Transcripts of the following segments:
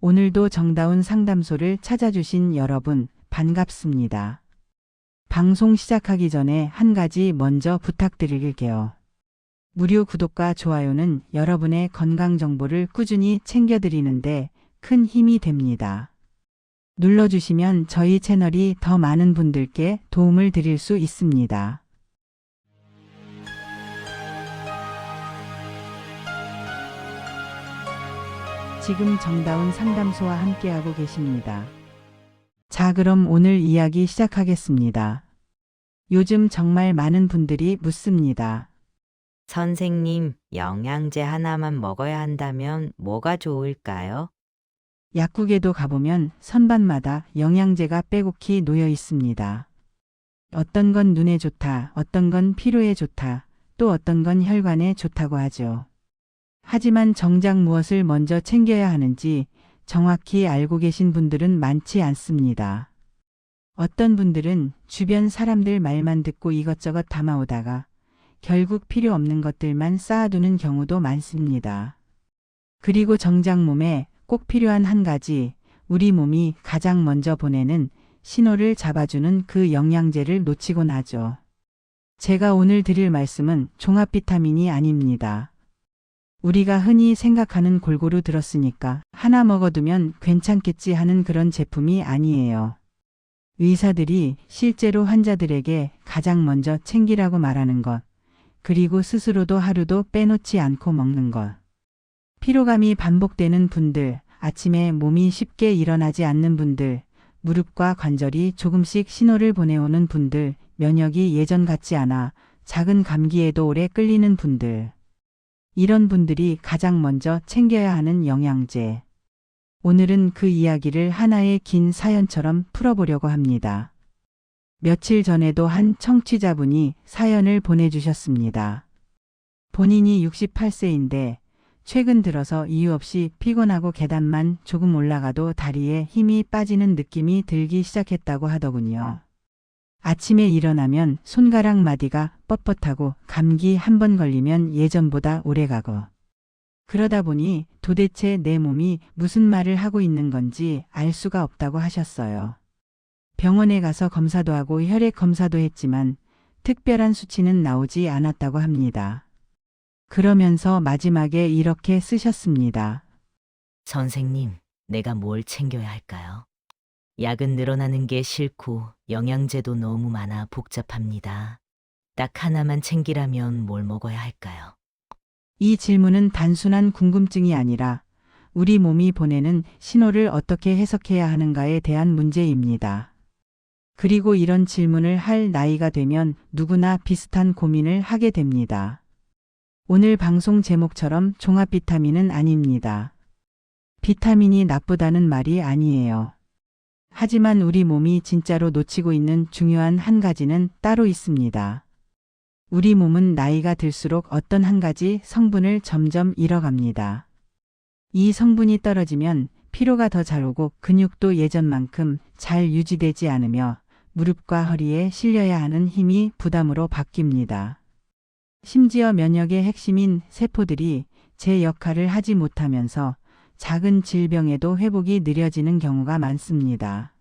오늘도 정다운 상담소를 찾아주신 여러분 반갑습니다. 방송 시작하기 전에 한 가지 먼저 부탁드릴게요. 무료 구독과 좋아요는 여러분의 건강 정보를 꾸준히 챙겨드리는데 큰 힘이 됩니다. 눌러주시면 저희 채널이 더 많은 분들께 도움을 드릴 수 있습니다. 지금 정다운 상담소와 함께하고 계십니다. 자, 그럼 오늘 이야기 시작하겠습니다. 요즘 정말 많은 분들이 묻습니다. 선생님, 영양제 하나만 먹어야 한다면 뭐가 좋을까요? 약국에도 가보면 선반마다 영양제가 빼곡히 놓여 있습니다. 어떤 건 눈에 좋다, 어떤 건 피로에 좋다, 또 어떤 건 혈관에 좋다고 하죠. 하지만 정작 무엇을 먼저 챙겨야 하는지 정확히 알고 계신 분들은 많지 않습니다. 어떤 분들은 주변 사람들 말만 듣고 이것저것 담아오다가 결국 필요 없는 것들만 쌓아두는 경우도 많습니다. 그리고 정작 몸에 꼭 필요한 한 가지, 우리 몸이 가장 먼저 보내는 신호를 잡아주는 그 영양제를 놓치곤 하죠. 제가 오늘 드릴 말씀은 종합 비타민이 아닙니다. 우리가 흔히 생각하는 골고루 들었으니까 하나 먹어두면 괜찮겠지 하는 그런 제품이 아니에요. 의사들이 실제로 환자들에게 가장 먼저 챙기라고 말하는 것, 그리고 스스로도 하루도 빼놓지 않고 먹는 것. 피로감이 반복되는 분들, 아침에 몸이 쉽게 일어나지 않는 분들, 무릎과 관절이 조금씩 신호를 보내오는 분들, 면역이 예전 같지 않아 작은 감기에도 오래 끌리는 분들. 이런 분들이 가장 먼저 챙겨야 하는 영양제. 오늘은 그 이야기를 하나의 긴 사연처럼 풀어보려고 합니다. 며칠 전에도 한 청취자분이 사연을 보내주셨습니다. 본인이 68세인데 최근 들어서 이유 없이 피곤하고 계단만 조금 올라가도 다리에 힘이 빠지는 느낌이 들기 시작했다고 하더군요. 아침에 일어나면 손가락 마디가 뻣뻣하고 감기 한 번 걸리면 예전보다 오래가고. 그러다 보니 도대체 내 몸이 무슨 말을 하고 있는 건지 알 수가 없다고 하셨어요. 병원에 가서 검사도 하고 혈액 검사도 했지만 특별한 수치는 나오지 않았다고 합니다. 그러면서 마지막에 이렇게 쓰셨습니다. 선생님, 내가 뭘 챙겨야 할까요? 약은 늘어나는 게 싫고 영양제도 너무 많아 복잡합니다. 딱 하나만 챙기라면 뭘 먹어야 할까요? 이 질문은 단순한 궁금증이 아니라 우리 몸이 보내는 신호를 어떻게 해석해야 하는가에 대한 문제입니다. 그리고 이런 질문을 할 나이가 되면 누구나 비슷한 고민을 하게 됩니다. 오늘 방송 제목처럼 종합 비타민은 아닙니다. 비타민이 나쁘다는 말이 아니에요. 하지만 우리 몸이 진짜로 놓치고 있는 중요한 한 가지는 따로 있습니다. 우리 몸은 나이가 들수록 어떤 한 가지 성분을 점점 잃어갑니다. 이 성분이 떨어지면 피로가 더 잘 오고 근육도 예전만큼 잘 유지되지 않으며 무릎과 허리에 실려야 하는 힘이 부담으로 바뀝니다. 심지어 면역의 핵심인 세포들이 제 역할을 하지 못하면서 작은 질병에도 회복이 느려지는 경우가 많습니다.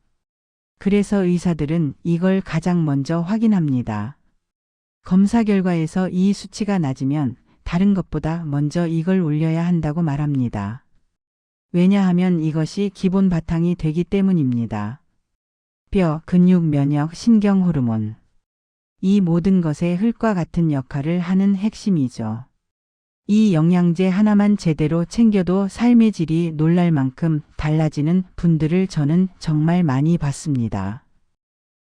그래서 의사들은 이걸 가장 먼저 확인합니다. 검사 결과에서 이 수치가 낮으면 다른 것보다 먼저 이걸 올려야 한다고 말합니다. 왜냐하면 이것이 기본 바탕이 되기 때문입니다. 뼈, 근육, 면역, 신경, 호르몬. 이 모든 것의 흙과 같은 역할을 하는 핵심이죠. 이 영양제 하나만 제대로 챙겨도 삶의 질이 놀랄 만큼 달라지는 분들을 저는 정말 많이 봤습니다.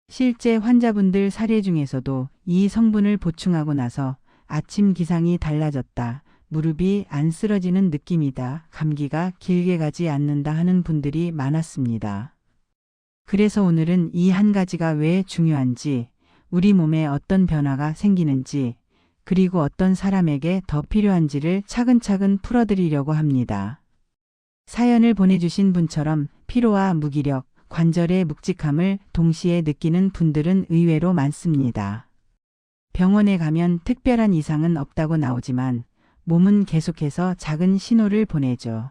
실제 환자분들 사례 중에서도 이 성분을 보충하고 나서 아침 기상이 달라졌다, 무릎이 안 쓰러지는 느낌이다, 감기가 길게 가지 않는다 하는 분들이 많았습니다. 그래서 오늘은 이 한 가지가 왜 중요한지, 우리 몸에 어떤 변화가 생기는지, 그리고 어떤 사람에게 더 필요한지를 차근차근 풀어드리려고 합니다. 사연을 보내주신 분처럼 피로와 무기력, 관절의 묵직함을 동시에 느끼는 분들은 의외로 많습니다. 병원에 가면 특별한 이상은 없다고 나오지만 몸은 계속해서 작은 신호를 보내죠.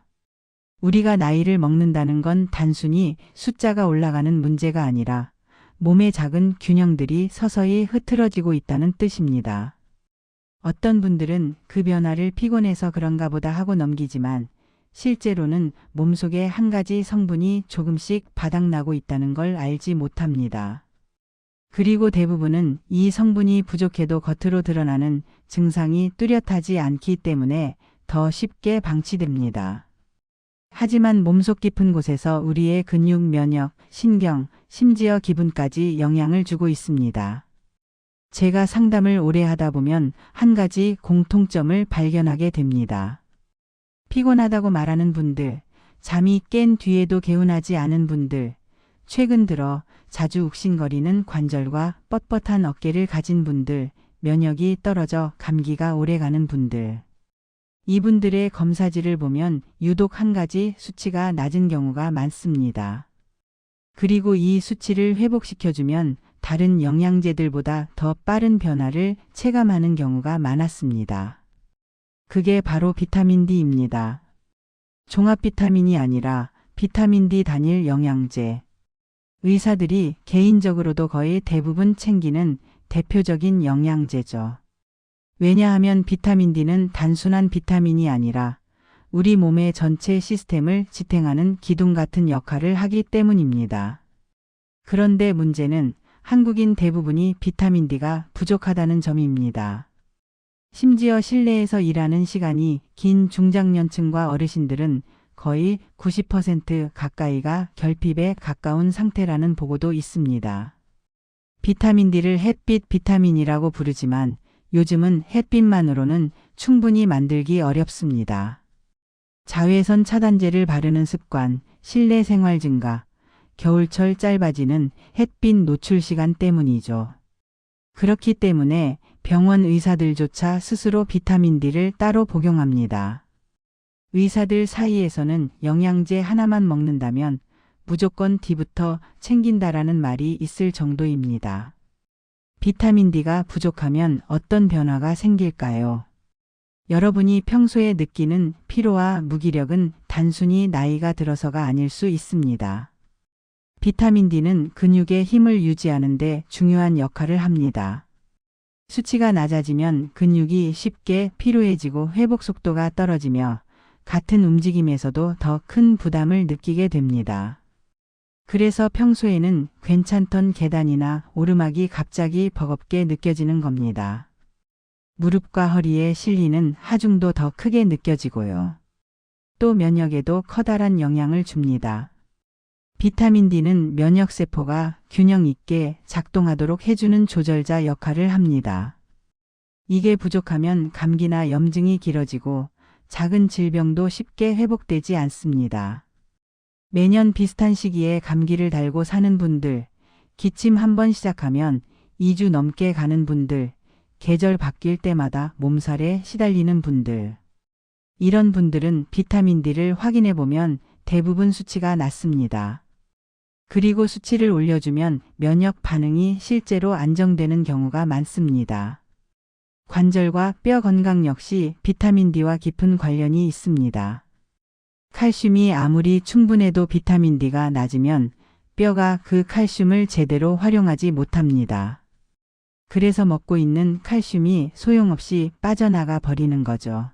우리가 나이를 먹는다는 건 단순히 숫자가 올라가는 문제가 아니라 몸의 작은 균형들이 서서히 흐트러지고 있다는 뜻입니다. 어떤 분들은 그 변화를 피곤해서 그런가 보다 하고 넘기지만 실제로는 몸속에 한 가지 성분이 조금씩 바닥나고 있다는 걸 알지 못합니다. 그리고 대부분은 이 성분이 부족해도 겉으로 드러나는 증상이 뚜렷하지 않기 때문에 더 쉽게 방치됩니다. 하지만 몸속 깊은 곳에서 우리의 근육, 면역, 신경, 심지어 기분까지 영향을 주고 있습니다. 제가 상담을 오래 하다 보면 한 가지 공통점을 발견하게 됩니다. 피곤하다고 말하는 분들, 잠이 깬 뒤에도 개운하지 않은 분들, 최근 들어 자주 욱신거리는 관절과 뻣뻣한 어깨를 가진 분들, 면역이 떨어져 감기가 오래가는 분들. 이분들의 검사지를 보면 유독 한 가지 수치가 낮은 경우가 많습니다. 그리고 이 수치를 회복시켜주면 다른 영양제들보다 더 빠른 변화를 체감하는 경우가 많았습니다. 그게 바로 비타민 D입니다. 종합 비타민이 아니라 비타민 D 단일 영양제. 의사들이 개인적으로도 거의 대부분 챙기는 대표적인 영양제죠. 왜냐하면 비타민 D는 단순한 비타민이 아니라 우리 몸의 전체 시스템을 지탱하는 기둥 같은 역할을 하기 때문입니다. 그런데 문제는 한국인 대부분이 비타민 D가 부족하다는 점입니다. 심지어 실내에서 일하는 시간이 긴 중장년층과 어르신들은 거의 90% 가까이가 결핍에 가까운 상태라는 보고도 있습니다. 비타민 D를 햇빛 비타민이라고 부르지만 요즘은 햇빛만으로는 충분히 만들기 어렵습니다. 자외선 차단제를 바르는 습관, 실내 생활 증가, 겨울철 짧아지는 햇빛 노출 시간 때문이죠. 그렇기 때문에 병원 의사들조차 스스로 비타민 D를 따로 복용합니다. 의사들 사이에서는 영양제 하나만 먹는다면 무조건 D부터 챙긴다라는 말이 있을 정도입니다. 비타민 D가 부족하면 어떤 변화가 생길까요? 여러분이 평소에 느끼는 피로와 무기력은 단순히 나이가 들어서가 아닐 수 있습니다. 비타민 D는 근육의 힘을 유지하는 데 중요한 역할을 합니다. 수치가 낮아지면 근육이 쉽게 피로해지고 회복 속도가 떨어지며 같은 움직임에서도 더 큰 부담을 느끼게 됩니다. 그래서 평소에는 괜찮던 계단이나 오르막이 갑자기 버겁게 느껴지는 겁니다. 무릎과 허리에 실리는 하중도 더 크게 느껴지고요. 또 면역에도 커다란 영향을 줍니다. 비타민 D는 면역세포가 균형 있게 작동하도록 해주는 조절자 역할을 합니다. 이게 부족하면 감기나 염증이 길어지고 작은 질병도 쉽게 회복되지 않습니다. 매년 비슷한 시기에 감기를 달고 사는 분들, 기침 한번 시작하면 2주 넘게 가는 분들, 계절 바뀔 때마다 몸살에 시달리는 분들. 이런 분들은 비타민 D를 확인해 보면 대부분 수치가 낮습니다. 그리고 수치를 올려주면 면역 반응이 실제로 안정되는 경우가 많습니다. 관절과 뼈 건강 역시 비타민 D와 깊은 관련이 있습니다. 칼슘이 아무리 충분해도 비타민 D가 낮으면 뼈가 그 칼슘을 제대로 활용하지 못합니다. 그래서 먹고 있는 칼슘이 소용없이 빠져나가 버리는 거죠.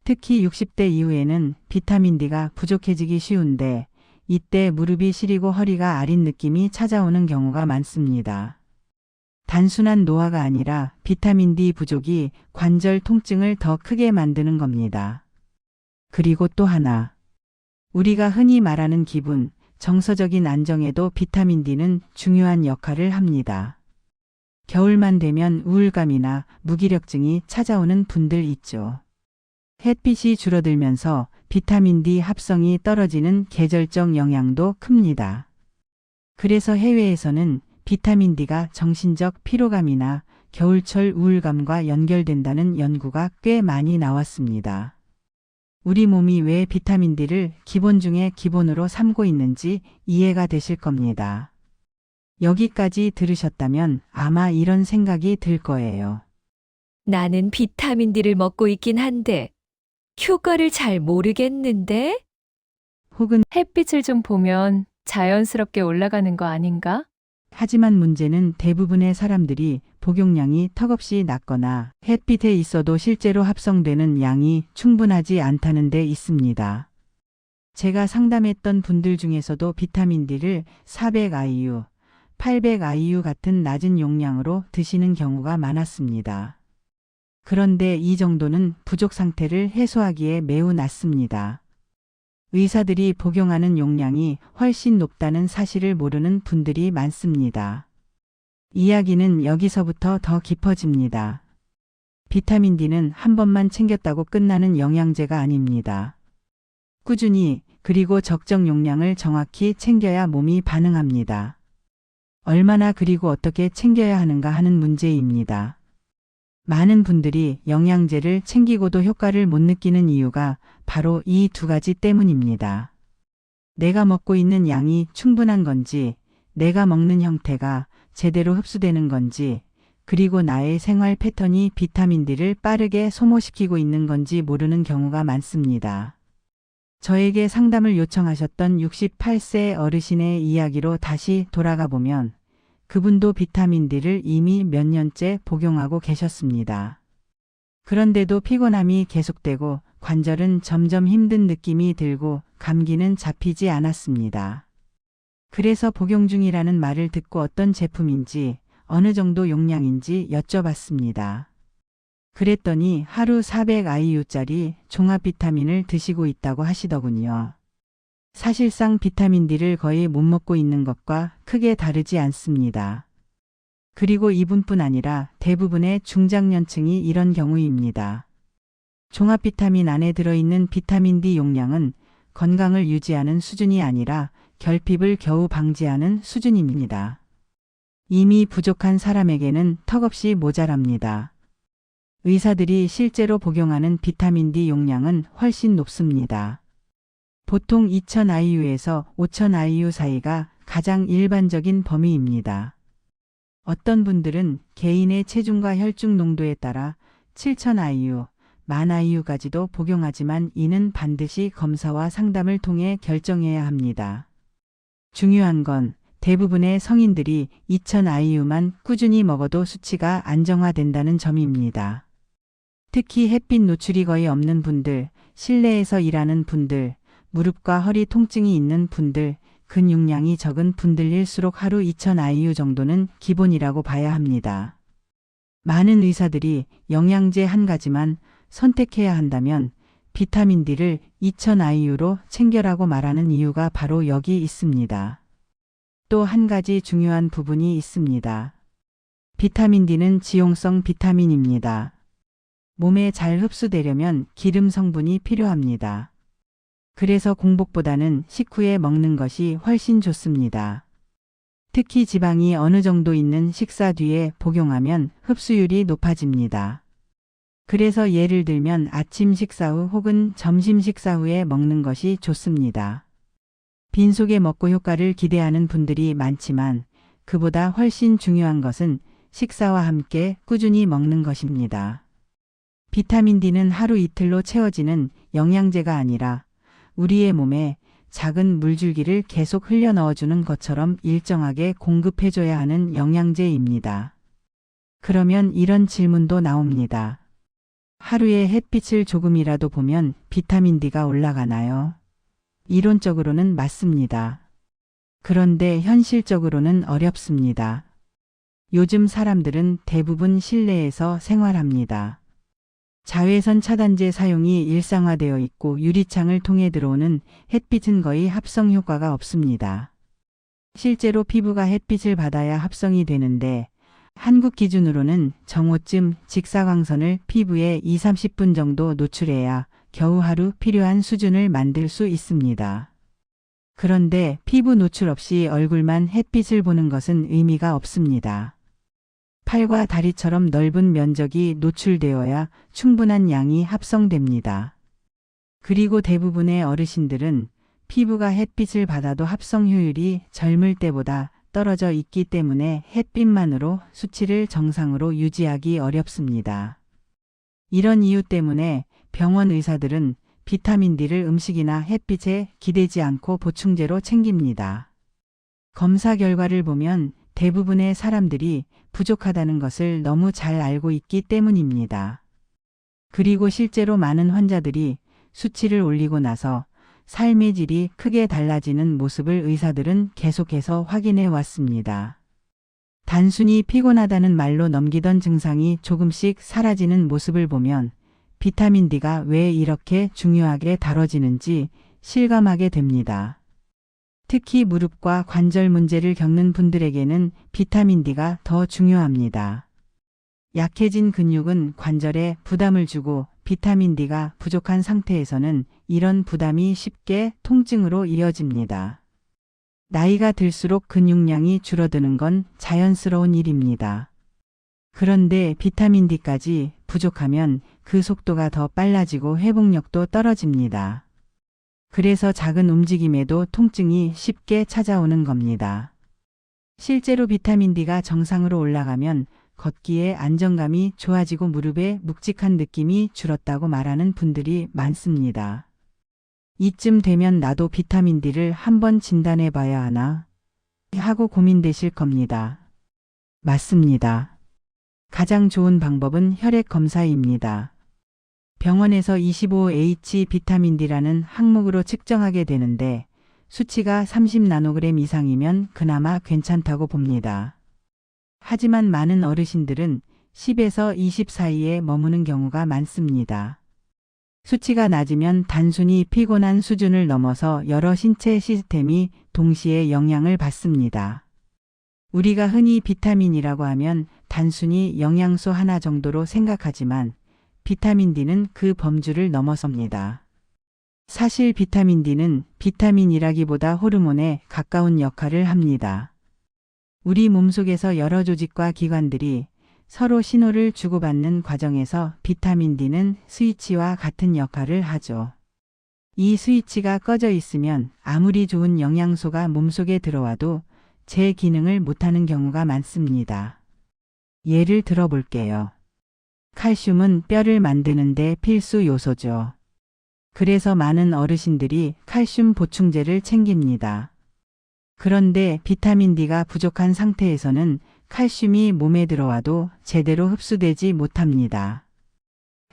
특히 60대 이후에는 비타민 D가 부족해지기 쉬운데 이때 무릎이 시리고 허리가 아린 느낌이 찾아오는 경우가 많습니다. 단순한 노화가 아니라 비타민 D 부족이 관절 통증을 더 크게 만드는 겁니다. 그리고 또 하나. 우리가 흔히 말하는 기분, 정서적인 안정에도 비타민 D는 중요한 역할을 합니다. 겨울만 되면 우울감이나 무기력증이 찾아오는 분들 있죠. 햇빛이 줄어들면서 비타민 D 합성이 떨어지는 계절적 영향도 큽니다. 그래서 해외에서는 비타민 D가 정신적 피로감이나 겨울철 우울감과 연결된다는 연구가 꽤 많이 나왔습니다. 우리 몸이 왜 비타민 D를 기본 중에 기본으로 삼고 있는지 이해가 되실 겁니다. 여기까지 들으셨다면 아마 이런 생각이 들 거예요. 나는 비타민 D를 먹고 있긴 한데 효과를 잘 모르겠는데? 혹은 햇빛을 좀 보면 자연스럽게 올라가는 거 아닌가? 하지만 문제는 대부분의 사람들이 복용량이 턱없이 낮거나 햇빛에 있어도 실제로 합성되는 양이 충분하지 않다는 데 있습니다. 제가 상담했던 분들 중에서도 비타민 D를 400IU, 800IU 같은 낮은 용량으로 드시는 경우가 많았습니다. 그런데 이 정도는 부족 상태를 해소하기에 매우 낮습니다. 의사들이 복용하는 용량이 훨씬 높다는 사실을 모르는 분들이 많습니다. 이야기는 여기서부터 더 깊어집니다. 비타민 D는 한 번만 챙겼다고 끝나는 영양제가 아닙니다. 꾸준히 그리고 적정 용량을 정확히 챙겨야 몸이 반응합니다. 얼마나 그리고 어떻게 챙겨야 하는가 하는 문제입니다. 많은 분들이 영양제를 챙기고도 효과를 못 느끼는 이유가 바로 이 두 가지 때문입니다. 내가 먹고 있는 양이 충분한 건지, 내가 먹는 형태가 제대로 흡수되는 건지, 그리고 나의 생활 패턴이 비타민 D를 빠르게 소모시키고 있는 건지 모르는 경우가 많습니다. 저에게 상담을 요청하셨던 68세 어르신의 이야기로 다시 돌아가 보면 그분도 비타민 D를 이미 몇 년째 복용하고 계셨습니다. 그런데도 피곤함이 계속되고 관절은 점점 힘든 느낌이 들고 감기는 잡히지 않았습니다. 그래서 복용 중이라는 말을 듣고 어떤 제품인지 어느 정도 용량인지 여쭤봤습니다. 그랬더니 하루 400IU짜리 종합 비타민을 드시고 있다고 하시더군요. 사실상 비타민 D를 거의 못 먹고 있는 것과 크게 다르지 않습니다. 그리고 이분뿐 아니라 대부분의 중장년층이 이런 경우입니다. 종합 비타민 안에 들어있는 비타민 D 용량은 건강을 유지하는 수준이 아니라 결핍을 겨우 방지하는 수준입니다. 이미 부족한 사람에게는 턱없이 모자랍니다. 의사들이 실제로 복용하는 비타민 D 용량은 훨씬 높습니다. 보통 2000IU에서 5000IU 사이가 가장 일반적인 범위입니다. 어떤 분들은 개인의 체중과 혈중 농도에 따라 7000IU, 10,000IU까지도 복용하지만 이는 반드시 검사와 상담을 통해 결정해야 합니다. 중요한 건 대부분의 성인들이 2000IU만 꾸준히 먹어도 수치가 안정화된다는 점입니다. 특히 햇빛 노출이 거의 없는 분들, 실내에서 일하는 분들, 무릎과 허리 통증이 있는 분들, 근육량이 적은 분들일수록 하루 2000IU 정도는 기본이라고 봐야 합니다. 많은 의사들이 영양제 한 가지만 선택해야 한다면 비타민 D를 2000IU로 챙겨라고 말하는 이유가 바로 여기 있습니다. 또 한 가지 중요한 부분이 있습니다. 비타민 D는 지용성 비타민입니다. 몸에 잘 흡수되려면 기름 성분이 필요합니다. 그래서 공복보다는 식후에 먹는 것이 훨씬 좋습니다. 특히 지방이 어느 정도 있는 식사 뒤에 복용하면 흡수율이 높아집니다. 그래서 예를 들면 아침 식사 후 혹은 점심 식사 후에 먹는 것이 좋습니다. 빈속에 먹고 효과를 기대하는 분들이 많지만 그보다 훨씬 중요한 것은 식사와 함께 꾸준히 먹는 것입니다. 비타민 D는 하루 이틀로 채워지는 영양제가 아니라 우리의 몸에 작은 물줄기를 계속 흘려 넣어주는 것처럼 일정하게 공급해줘야 하는 영양제입니다. 그러면 이런 질문도 나옵니다. 하루에 햇빛을 조금이라도 보면 비타민 D가 올라가나요? 이론적으로는 맞습니다. 그런데 현실적으로는 어렵습니다. 요즘 사람들은 대부분 실내에서 생활합니다. 자외선 차단제 사용이 일상화되어 있고 유리창을 통해 들어오는 햇빛은 거의 합성 효과가 없습니다. 실제로 피부가 햇빛을 받아야 합성이 되는데 한국 기준으로는 정오쯤 직사광선을 피부에 20-30분 정도 노출해야 겨우 하루 필요한 수준을 만들 수 있습니다. 그런데 피부 노출 없이 얼굴만 햇빛을 보는 것은 의미가 없습니다. 팔과 다리처럼 넓은 면적이 노출되어야 충분한 양이 합성됩니다. 그리고 대부분의 어르신들은 피부가 햇빛을 받아도 합성 효율이 젊을 때보다 떨어져 있기 때문에 햇빛만으로 수치를 정상으로 유지하기 어렵습니다. 이런 이유 때문에 병원 의사들은 비타민 D를 음식이나 햇빛에 기대지 않고 보충제로 챙깁니다. 검사 결과를 보면 대부분의 사람들이 부족하다는 것을 너무 잘 알고 있기 때문입니다. 그리고 실제로 많은 환자들이 수치를 올리고 나서 삶의 질이 크게 달라지는 모습을 의사들은 계속해서 확인해 왔습니다. 단순히 피곤하다는 말로 넘기던 증상이 조금씩 사라지는 모습을 보면 비타민 D가 왜 이렇게 중요하게 다뤄지는지 실감하게 됩니다. 특히 무릎과 관절 문제를 겪는 분들에게는 비타민 D가 더 중요합니다. 약해진 근육은 관절에 부담을 주고 비타민 D가 부족한 상태에서는 이런 부담이 쉽게 통증으로 이어집니다. 나이가 들수록 근육량이 줄어드는 건 자연스러운 일입니다. 그런데 비타민 D까지 부족하면 그 속도가 더 빨라지고 회복력도 떨어집니다. 그래서 작은 움직임에도 통증이 쉽게 찾아오는 겁니다. 실제로 비타민 D가 정상으로 올라가면 걷기에 안정감이 좋아지고 무릎에 묵직한 느낌이 줄었다고 말하는 분들이 많습니다. 이쯤 되면 나도 비타민 D를 한번 진단해 봐야 하나 하고 고민되실 겁니다. 맞습니다. 가장 좋은 방법은 혈액 검사입니다. 병원에서 25H 비타민 D라는 항목으로 측정하게 되는데 수치가 30나노그램 이상이면 그나마 괜찮다고 봅니다. 하지만 많은 어르신들은 10에서 20 사이에 머무는 경우가 많습니다. 수치가 낮으면 단순히 피곤한 수준을 넘어서 여러 신체 시스템이 동시에 영향을 받습니다. 우리가 흔히 비타민이라고 하면 단순히 영양소 하나 정도로 생각하지만 비타민 D는 그 범주를 넘어섭니다. 사실 비타민 D는 비타민이라기보다 호르몬에 가까운 역할을 합니다. 우리 몸속에서 여러 조직과 기관들이 서로 신호를 주고받는 과정에서 비타민 D는 스위치와 같은 역할을 하죠. 이 스위치가 꺼져 있으면 아무리 좋은 영양소가 몸속에 들어와도 제 기능을 못하는 경우가 많습니다. 예를 들어 볼게요. 칼슘은 뼈를 만드는 데 필수 요소죠. 그래서 많은 어르신들이 칼슘 보충제를 챙깁니다. 그런데 비타민 D가 부족한 상태에서는 칼슘이 몸에 들어와도 제대로 흡수되지 못합니다.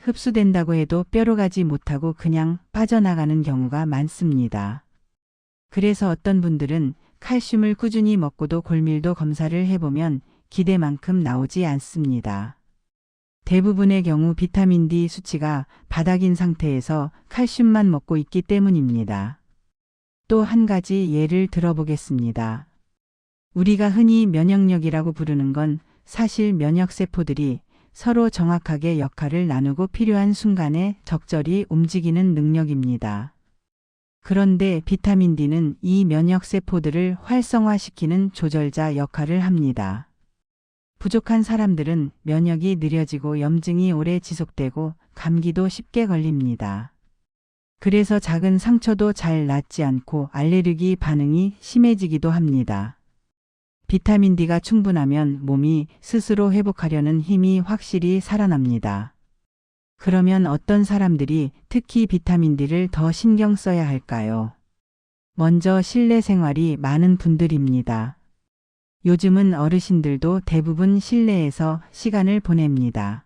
흡수된다고 해도 뼈로 가지 못하고 그냥 빠져나가는 경우가 많습니다. 그래서 어떤 분들은 칼슘을 꾸준히 먹고도 골밀도 검사를 해보면 기대만큼 나오지 않습니다. 대부분의 경우 비타민 D 수치가 바닥인 상태에서 칼슘만 먹고 있기 때문입니다. 또 한 가지 예를 들어보겠습니다. 우리가 흔히 면역력이라고 부르는 건 사실 면역세포들이 서로 정확하게 역할을 나누고 필요한 순간에 적절히 움직이는 능력입니다. 그런데 비타민 D는 이 면역세포들을 활성화시키는 조절자 역할을 합니다. 부족한 사람들은 면역이 느려지고 염증이 오래 지속되고 감기도 쉽게 걸립니다. 그래서 작은 상처도 잘 낫지 않고 알레르기 반응이 심해지기도 합니다. 비타민 D가 충분하면 몸이 스스로 회복하려는 힘이 확실히 살아납니다. 그러면 어떤 사람들이 특히 비타민 D를 더 신경 써야 할까요? 먼저 실내 생활이 많은 분들입니다. 요즘은 어르신들도 대부분 실내에서 시간을 보냅니다.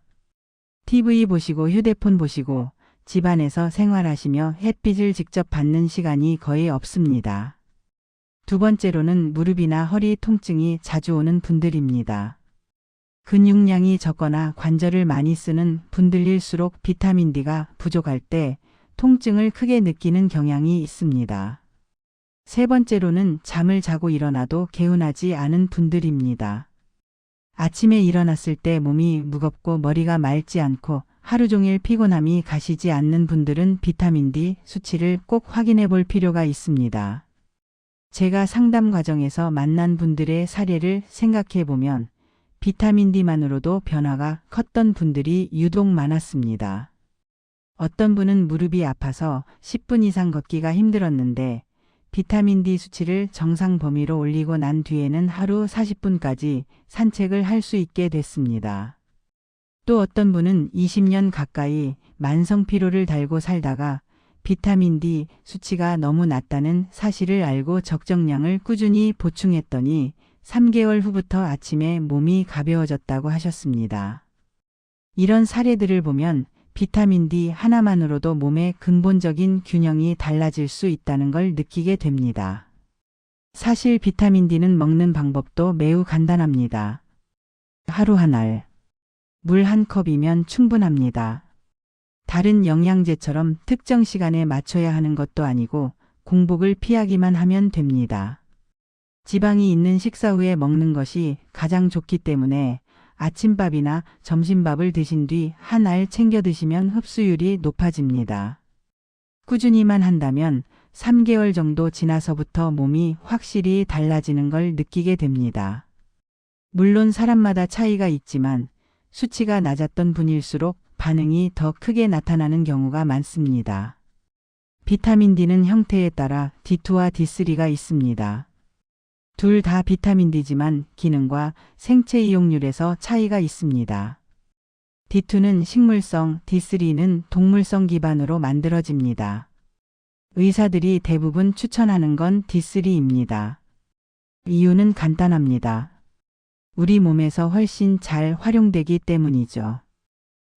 TV 보시고 휴대폰 보시고 집안에서 생활하시며 햇빛을 직접 받는 시간이 거의 없습니다. 두 번째로는 무릎이나 허리 통증이 자주 오는 분들입니다. 근육량이 적거나 관절을 많이 쓰는 분들일수록 비타민 D가 부족할 때 통증을 크게 느끼는 경향이 있습니다. 세 번째로는 잠을 자고 일어나도 개운하지 않은 분들입니다. 아침에 일어났을 때 몸이 무겁고 머리가 맑지 않고 하루 종일 피곤함이 가시지 않는 분들은 비타민 D 수치를 꼭 확인해 볼 필요가 있습니다. 제가 상담 과정에서 만난 분들의 사례를 생각해 보면 비타민 D만으로도 변화가 컸던 분들이 유독 많았습니다. 어떤 분은 무릎이 아파서 10분 이상 걷기가 힘들었는데 비타민 D 수치를 정상 범위로 올리고 난 뒤에는 하루 40분까지 산책을 할 수 있게 됐습니다. 또 어떤 분은 20년 가까이 만성 피로를 달고 살다가 비타민 D 수치가 너무 낮다는 사실을 알고 적정량을 꾸준히 보충했더니 3개월 후부터 아침에 몸이 가벼워졌다고 하셨습니다. 이런 사례들을 보면 비타민 D 하나만으로도 몸의 근본적인 균형이 달라질 수 있다는 걸 느끼게 됩니다. 사실 비타민 D는 먹는 방법도 매우 간단합니다. 하루 한 알, 물 한 컵이면 충분합니다. 다른 영양제처럼 특정 시간에 맞춰야 하는 것도 아니고 공복을 피하기만 하면 됩니다. 지방이 있는 식사 후에 먹는 것이 가장 좋기 때문에 아침밥이나 점심밥을 드신 뒤 한 알 챙겨 드시면 흡수율이 높아집니다. 꾸준히만 한다면 3개월 정도 지나서부터 몸이 확실히 달라지는 걸 느끼게 됩니다. 물론 사람마다 차이가 있지만 수치가 낮았던 분일수록 반응이 더 크게 나타나는 경우가 많습니다. 비타민 D는 형태에 따라 D2와 D3가 있습니다. 둘 다 비타민 D지만 기능과 생체 이용률에서 차이가 있습니다. D2는 식물성, D3는 동물성 기반으로 만들어집니다. 의사들이 대부분 추천하는 건 D3입니다. 이유는 간단합니다. 우리 몸에서 훨씬 잘 활용되기 때문이죠.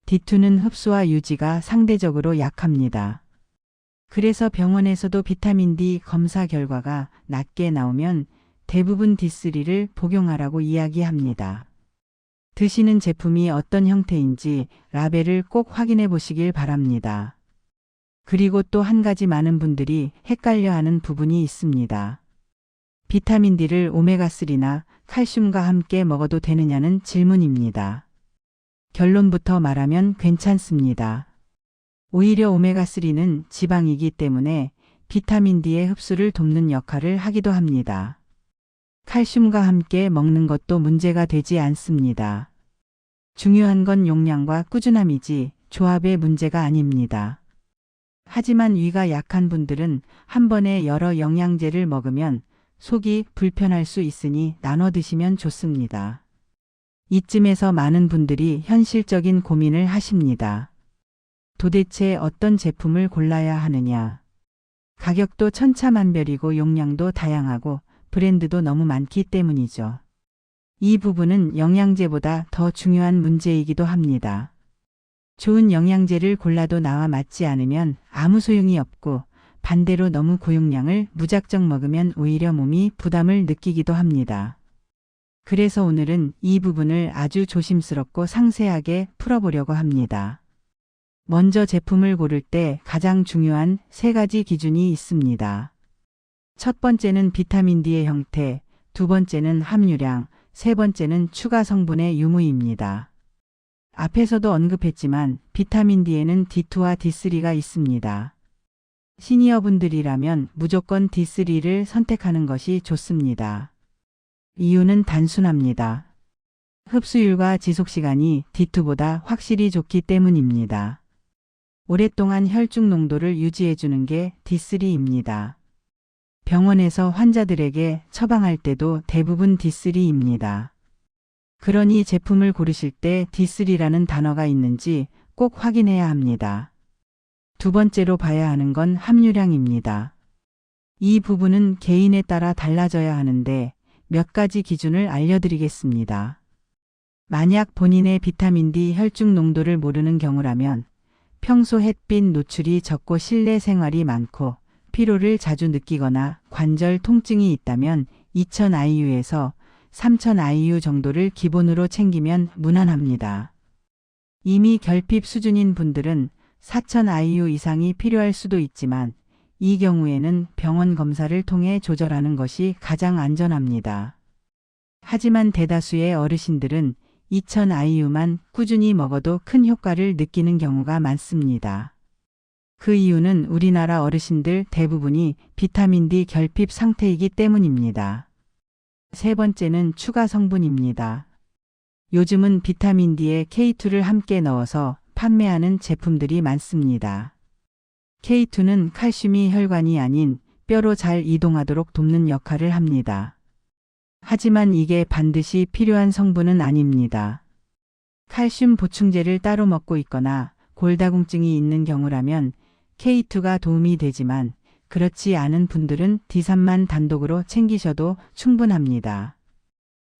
D2는 흡수와 유지가 상대적으로 약합니다. 그래서 병원에서도 비타민 D 검사 결과가 낮게 나오면 대부분 D3를 복용하라고 이야기합니다. 드시는 제품이 어떤 형태인지 라벨을 꼭 확인해 보시길 바랍니다. 그리고 또 한 가지 많은 분들이 헷갈려하는 부분이 있습니다. 비타민 D를 오메가3나 칼슘과 함께 먹어도 되느냐는 질문입니다. 결론부터 말하면 괜찮습니다. 오히려 오메가3는 지방이기 때문에 비타민 D의 흡수를 돕는 역할을 하기도 합니다. 칼슘과 함께 먹는 것도 문제가 되지 않습니다. 중요한 건 용량과 꾸준함이지 조합의 문제가 아닙니다. 하지만 위가 약한 분들은 한 번에 여러 영양제를 먹으면 속이 불편할 수 있으니 나눠 드시면 좋습니다. 이쯤에서 많은 분들이 현실적인 고민을 하십니다. 도대체 어떤 제품을 골라야 하느냐? 가격도 천차만별이고 용량도 다양하고 브랜드도 너무 많기 때문이죠. 이 부분은 영양제보다 더 중요한 문제이기도 합니다. 좋은 영양제를 골라도 나와 맞지 않으면 아무 소용이 없고 반대로 너무 고용량을 무작정 먹으면 오히려 몸이 부담을 느끼기도 합니다. 그래서 오늘은 이 부분을 아주 조심스럽고 상세하게 풀어보려고 합니다. 먼저 제품을 고를 때 가장 중요한 3가지 기준이 있습니다. 첫 번째는 비타민 D의 형태, 두 번째는 함유량, 세 번째는 추가 성분의 유무입니다. 앞에서도 언급했지만 비타민 D에는 D2와 D3가 있습니다. 시니어분들이라면 무조건 D3를 선택하는 것이 좋습니다. 이유는 단순합니다. 흡수율과 지속시간이 D2보다 확실히 좋기 때문입니다. 오랫동안 혈중 농도를 유지해주는 게 D3입니다. 병원에서 환자들에게 처방할 때도 대부분 D3입니다. 그러니 제품을 고르실 때 D3라는 단어가 있는지 꼭 확인해야 합니다. 두 번째로 봐야 하는 건 함유량입니다. 이 부분은 개인에 따라 달라져야 하는데 몇 가지 기준을 알려드리겠습니다. 만약 본인의 비타민 D 혈중 농도를 모르는 경우라면 평소 햇빛 노출이 적고 실내 생활이 많고 피로를 자주 느끼거나 관절 통증이 있다면 2000IU에서 3000IU 정도를 기본으로 챙기면 무난합니다. 이미 결핍 수준인 분들은 4000IU 이상이 필요할 수도 있지만 이 경우에는 병원 검사를 통해 조절하는 것이 가장 안전합니다. 하지만 대다수의 어르신들은 2000IU만 꾸준히 먹어도 큰 효과를 느끼는 경우가 많습니다. 그 이유는 우리나라 어르신들 대부분이 비타민 D 결핍 상태이기 때문입니다. 세 번째는 추가 성분입니다. 요즘은 비타민 D에 K2를 함께 넣어서 판매하는 제품들이 많습니다. K2는 칼슘이 혈관이 아닌 뼈로 잘 이동하도록 돕는 역할을 합니다. 하지만 이게 반드시 필요한 성분은 아닙니다. 칼슘 보충제를 따로 먹고 있거나 골다공증이 있는 경우라면 K2가 도움이 되지만 그렇지 않은 분들은 D3만 단독으로 챙기셔도 충분합니다.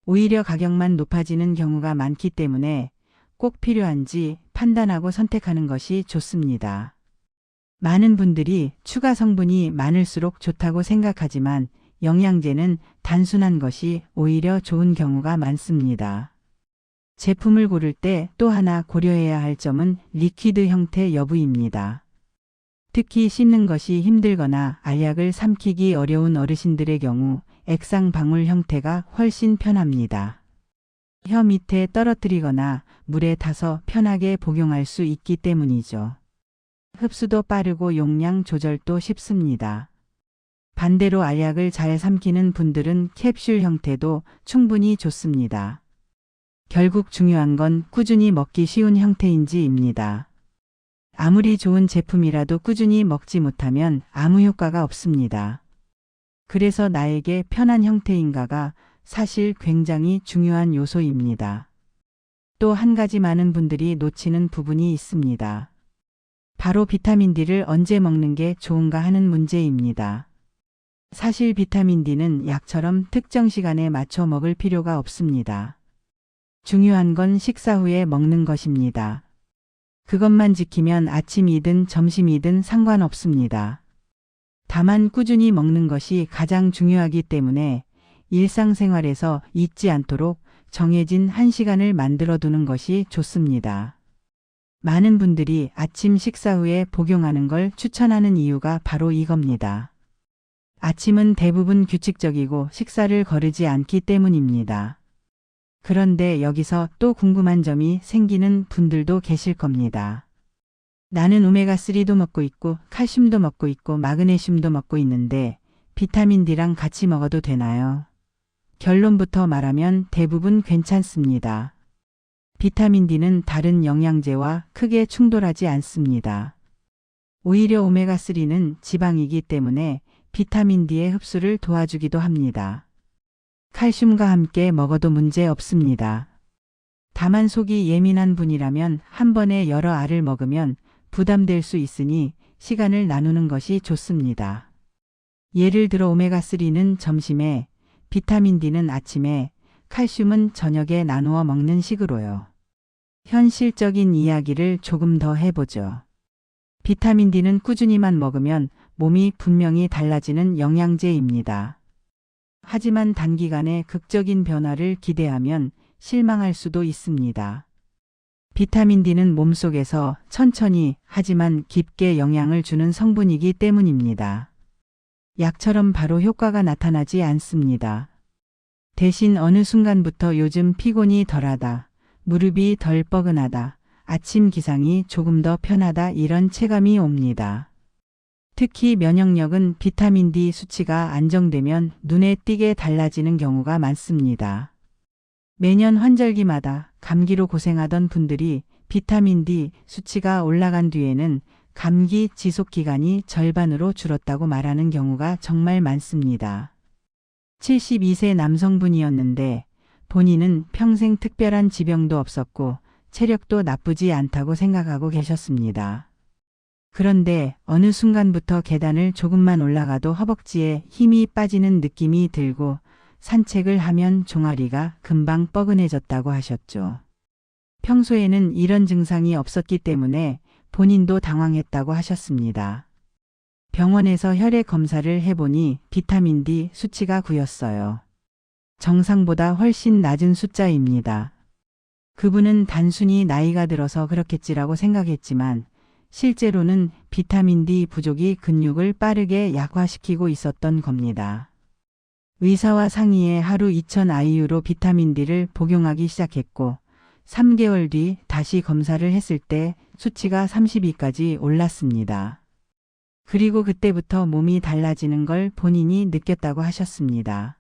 오히려 가격만 높아지는 경우가 많기 때문에 꼭 필요한지 판단하고 선택하는 것이 좋습니다. 많은 분들이 추가 성분이 많을수록 좋다고 생각하지만 영양제는 단순한 것이 오히려 좋은 경우가 많습니다. 제품을 고를 때 또 하나 고려해야 할 점은 리퀴드 형태 여부입니다. 특히 씹는 것이 힘들거나 알약을 삼키기 어려운 어르신들의 경우 액상 방울 형태가 훨씬 편합니다. 혀 밑에 떨어뜨리거나 물에 타서 편하게 복용할 수 있기 때문이죠. 흡수도 빠르고 용량 조절도 쉽습니다. 반대로 알약을 잘 삼키는 분들은 캡슐 형태도 충분히 좋습니다. 결국 중요한 건 꾸준히 먹기 쉬운 형태인지입니다. 아무리 좋은 제품이라도 꾸준히 먹지 못하면 아무 효과가 없습니다. 그래서 나에게 편한 형태인가가 사실 굉장히 중요한 요소입니다. 또 한 가지 많은 분들이 놓치는 부분이 있습니다. 바로 비타민 D를 언제 먹는 게 좋은가 하는 문제입니다. 사실 비타민 D는 약처럼 특정 시간에 맞춰 먹을 필요가 없습니다. 중요한 건 식사 후에 먹는 것입니다. 그것만 지키면 아침이든 점심이든 상관없습니다. 다만 꾸준히 먹는 것이 가장 중요하기 때문에 일상생활에서 잊지 않도록 정해진 1시간을 만들어 두는 것이 좋습니다. 많은 분들이 아침 식사 후에 복용하는 걸 추천하는 이유가 바로 이겁니다. 아침은 대부분 규칙적이고 식사를 거르지 않기 때문입니다. 그런데 여기서 또 궁금한 점이 생기는 분들도 계실 겁니다. 나는 오메가3도 먹고 있고 칼슘도 먹고 있고 마그네슘도 먹고 있는데 비타민 D랑 같이 먹어도 되나요? 결론부터 말하면 대부분 괜찮습니다. 비타민 D는 다른 영양제와 크게 충돌하지 않습니다. 오히려 오메가3는 지방이기 때문에 비타민 D의 흡수를 도와주기도 합니다. 칼슘과 함께 먹어도 문제 없습니다. 다만 속이 예민한 분이라면 한 번에 여러 알을 먹으면 부담될 수 있으니 시간을 나누는 것이 좋습니다. 예를 들어 오메가3는 점심에, 비타민 D는 아침에, 칼슘은 저녁에 나누어 먹는 식으로요. 현실적인 이야기를 조금 더 해보죠. 비타민 D는 꾸준히만 먹으면 몸이 분명히 달라지는 영양제입니다. 하지만 단기간에 극적인 변화를 기대하면 실망할 수도 있습니다. 비타민 D는 몸속에서 천천히 하지만 깊게 영향을 주는 성분이기 때문입니다. 약처럼 바로 효과가 나타나지 않습니다. 대신 어느 순간부터 요즘 피곤이 덜하다, 무릎이 덜 뻐근하다, 아침 기상이 조금 더 편하다 이런 체감이 옵니다. 특히 면역력은 비타민 D 수치가 안정되면 눈에 띄게 달라지는 경우가 많습니다. 매년 환절기마다 감기로 고생하던 분들이 비타민 D 수치가 올라간 뒤에는 감기 지속 기간이 절반으로 줄었다고 말하는 경우가 정말 많습니다. 72세 남성분이었는데 본인은 평생 특별한 지병도 없었고 체력도 나쁘지 않다고 생각하고 계셨습니다. 그런데 어느 순간부터 계단을 조금만 올라가도 허벅지에 힘이 빠지는 느낌이 들고 산책을 하면 종아리가 금방 뻐근해졌다고 하셨죠. 평소에는 이런 증상이 없었기 때문에 본인도 당황했다고 하셨습니다. 병원에서 혈액 검사를 해보니 비타민 D 수치가 9였어요. 정상보다 훨씬 낮은 숫자입니다. 그분은 단순히 나이가 들어서 그렇겠지라고 생각했지만 실제로는 비타민 D 부족이 근육을 빠르게 약화시키고 있었던 겁니다. 의사와 상의해 하루 2000IU로 비타민 D를 복용하기 시작했고 3개월 뒤 다시 검사를 했을 때 수치가 32까지 올랐습니다. 그리고 그때부터 몸이 달라지는 걸 본인이 느꼈다고 하셨습니다.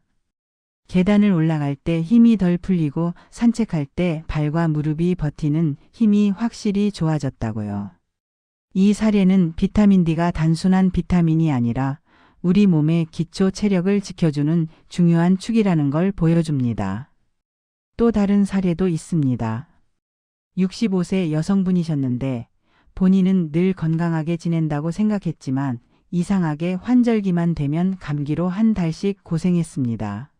계단을 올라갈 때 힘이 덜 풀리고 산책할 때 발과 무릎이 버티는 힘이 확실히 좋아졌다고요. 이 사례는 비타민 D가 단순한 비타민이 아니라 우리 몸의 기초 체력을 지켜주는 중요한 축이라는 걸 보여줍니다. 또 다른 사례도 있습니다. 65세 여성분이셨는데 본인은 늘 건강하게 지낸다고 생각했지만 이상하게 환절기만 되면 감기로 한 달씩 고생했습니다.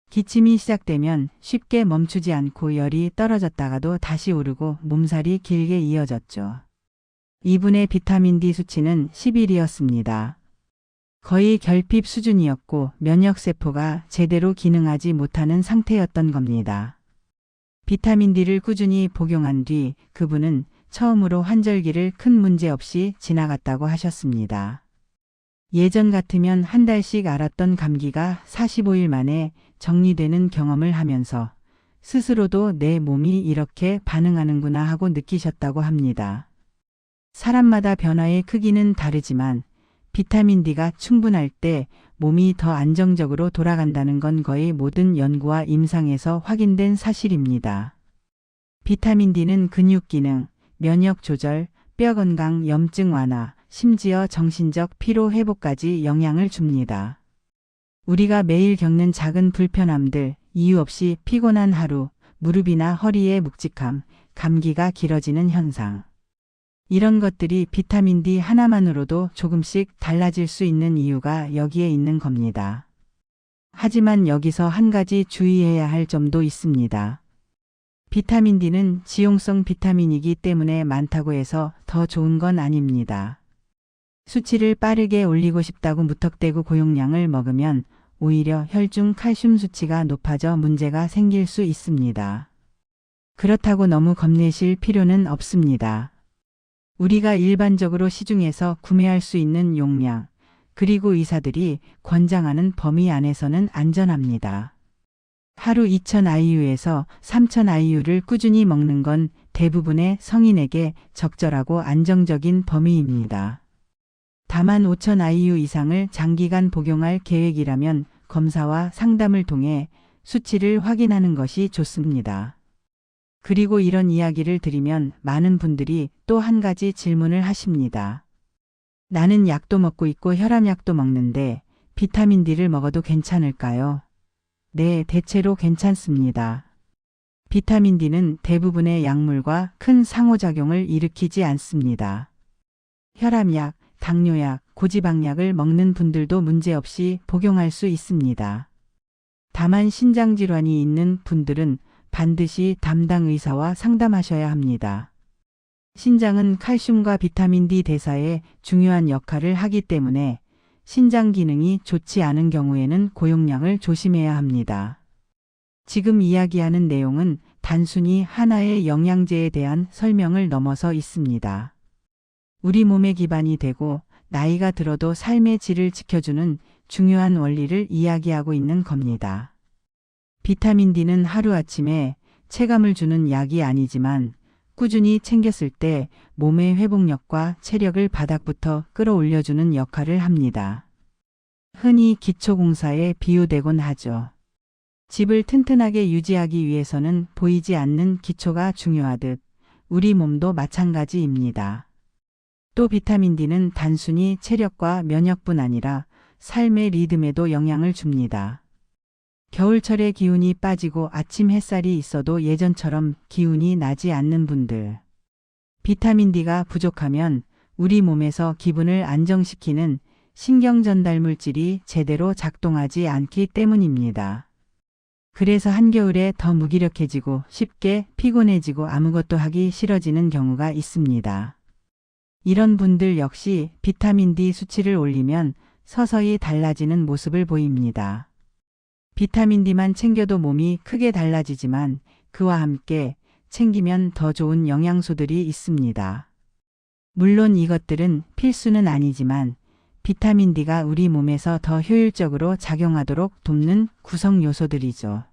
기침이 시작되면 쉽게 멈추지 않고 열이 떨어졌다가도 다시 오르고 몸살이 길게 이어졌죠. 이분의 비타민 D 수치는 11이었습니다. 거의 결핍 수준이었고 면역세포가 제대로 기능하지 못하는 상태였던 겁니다. 비타민 D를 꾸준히 복용한 뒤 그분은 처음으로 환절기를 큰 문제 없이 지나갔다고 하셨습니다. 예전 같으면 한 달씩 앓았던 감기가 45일 만에 정리되는 경험을 하면서 스스로도 내 몸이 이렇게 반응하는구나 하고 느끼셨다고 합니다. 사람마다 변화의 크기는 다르지만 비타민 D가 충분할 때 몸이 더 안정적으로 돌아간다는 건 거의 모든 연구와 임상에서 확인된 사실입니다. 비타민 D는 근육 기능, 면역 조절, 뼈 건강, 염증 완화, 심지어 정신적 피로 회복까지 영향을 줍니다. 우리가 매일 겪는 작은 불편함들, 이유 없이 피곤한 하루, 무릎이나 허리의 묵직함, 감기가 길어지는 현상. 이런 것들이 비타민 D 하나만으로도 조금씩 달라질 수 있는 이유가 여기에 있는 겁니다. 하지만 여기서 한 가지 주의해야 할 점도 있습니다. 비타민 D는 지용성 비타민이기 때문에 많다고 해서 더 좋은 건 아닙니다. 수치를 빠르게 올리고 싶다고 무턱대고 고용량을 먹으면 오히려 혈중 칼슘 수치가 높아져 문제가 생길 수 있습니다. 그렇다고 너무 겁내실 필요는 없습니다. 우리가 일반적으로 시중에서 구매할 수 있는 용량, 그리고 의사들이 권장하는 범위 안에서는 안전합니다. 하루 2000IU에서 3000IU를 꾸준히 먹는 건 대부분의 성인에게 적절하고 안정적인 범위입니다. 다만 5000IU 이상을 장기간 복용할 계획이라면 검사와 상담을 통해 수치를 확인하는 것이 좋습니다. 그리고 이런 이야기를 드리면 많은 분들이 또 한 가지 질문을 하십니다. 나는 약도 먹고 있고 혈압약도 먹는데 비타민 D를 먹어도 괜찮을까요? 네, 대체로 괜찮습니다. 비타민 D는 대부분의 약물과 큰 상호작용을 일으키지 않습니다. 혈압약, 당뇨약, 고지방약을 먹는 분들도 문제없이 복용할 수 있습니다. 다만 신장질환이 있는 분들은 반드시 담당 의사와 상담하셔야 합니다. 신장은 칼슘과 비타민 D 대사에 중요한 역할을 하기 때문에 신장 기능이 좋지 않은 경우에는 고용량을 조심해야 합니다. 지금 이야기하는 내용은 단순히 하나의 영양제에 대한 설명을 넘어서 있습니다. 우리 몸의 기반이 되고 나이가 들어도 삶의 질을 지켜주는 중요한 원리를 이야기하고 있는 겁니다. 비타민 D는 하루아침에 체감을 주는 약이 아니지만 꾸준히 챙겼을 때 몸의 회복력과 체력을 바닥부터 끌어올려주는 역할을 합니다. 흔히 기초공사에 비유되곤 하죠. 집을 튼튼하게 유지하기 위해서는 보이지 않는 기초가 중요하듯 우리 몸도 마찬가지입니다. 또 비타민 D는 단순히 체력과 면역뿐 아니라 삶의 리듬에도 영향을 줍니다. 겨울철에 기운이 빠지고 아침 햇살이 있어도 예전처럼 기운이 나지 않는 분들. 비타민 D가 부족하면 우리 몸에서 기분을 안정시키는 신경 전달 물질이 제대로 작동하지 않기 때문입니다. 그래서 한겨울에 더 무기력해지고 쉽게 피곤해지고 아무것도 하기 싫어지는 경우가 있습니다. 이런 분들 역시 비타민 D 수치를 올리면 서서히 달라지는 모습을 보입니다. 비타민 D만 챙겨도 몸이 크게 달라지지만 그와 함께 챙기면 더 좋은 영양소들이 있습니다. 물론 이것들은 필수는 아니지만 비타민 D가 우리 몸에서 더 효율적으로 작용하도록 돕는 구성 요소들이죠.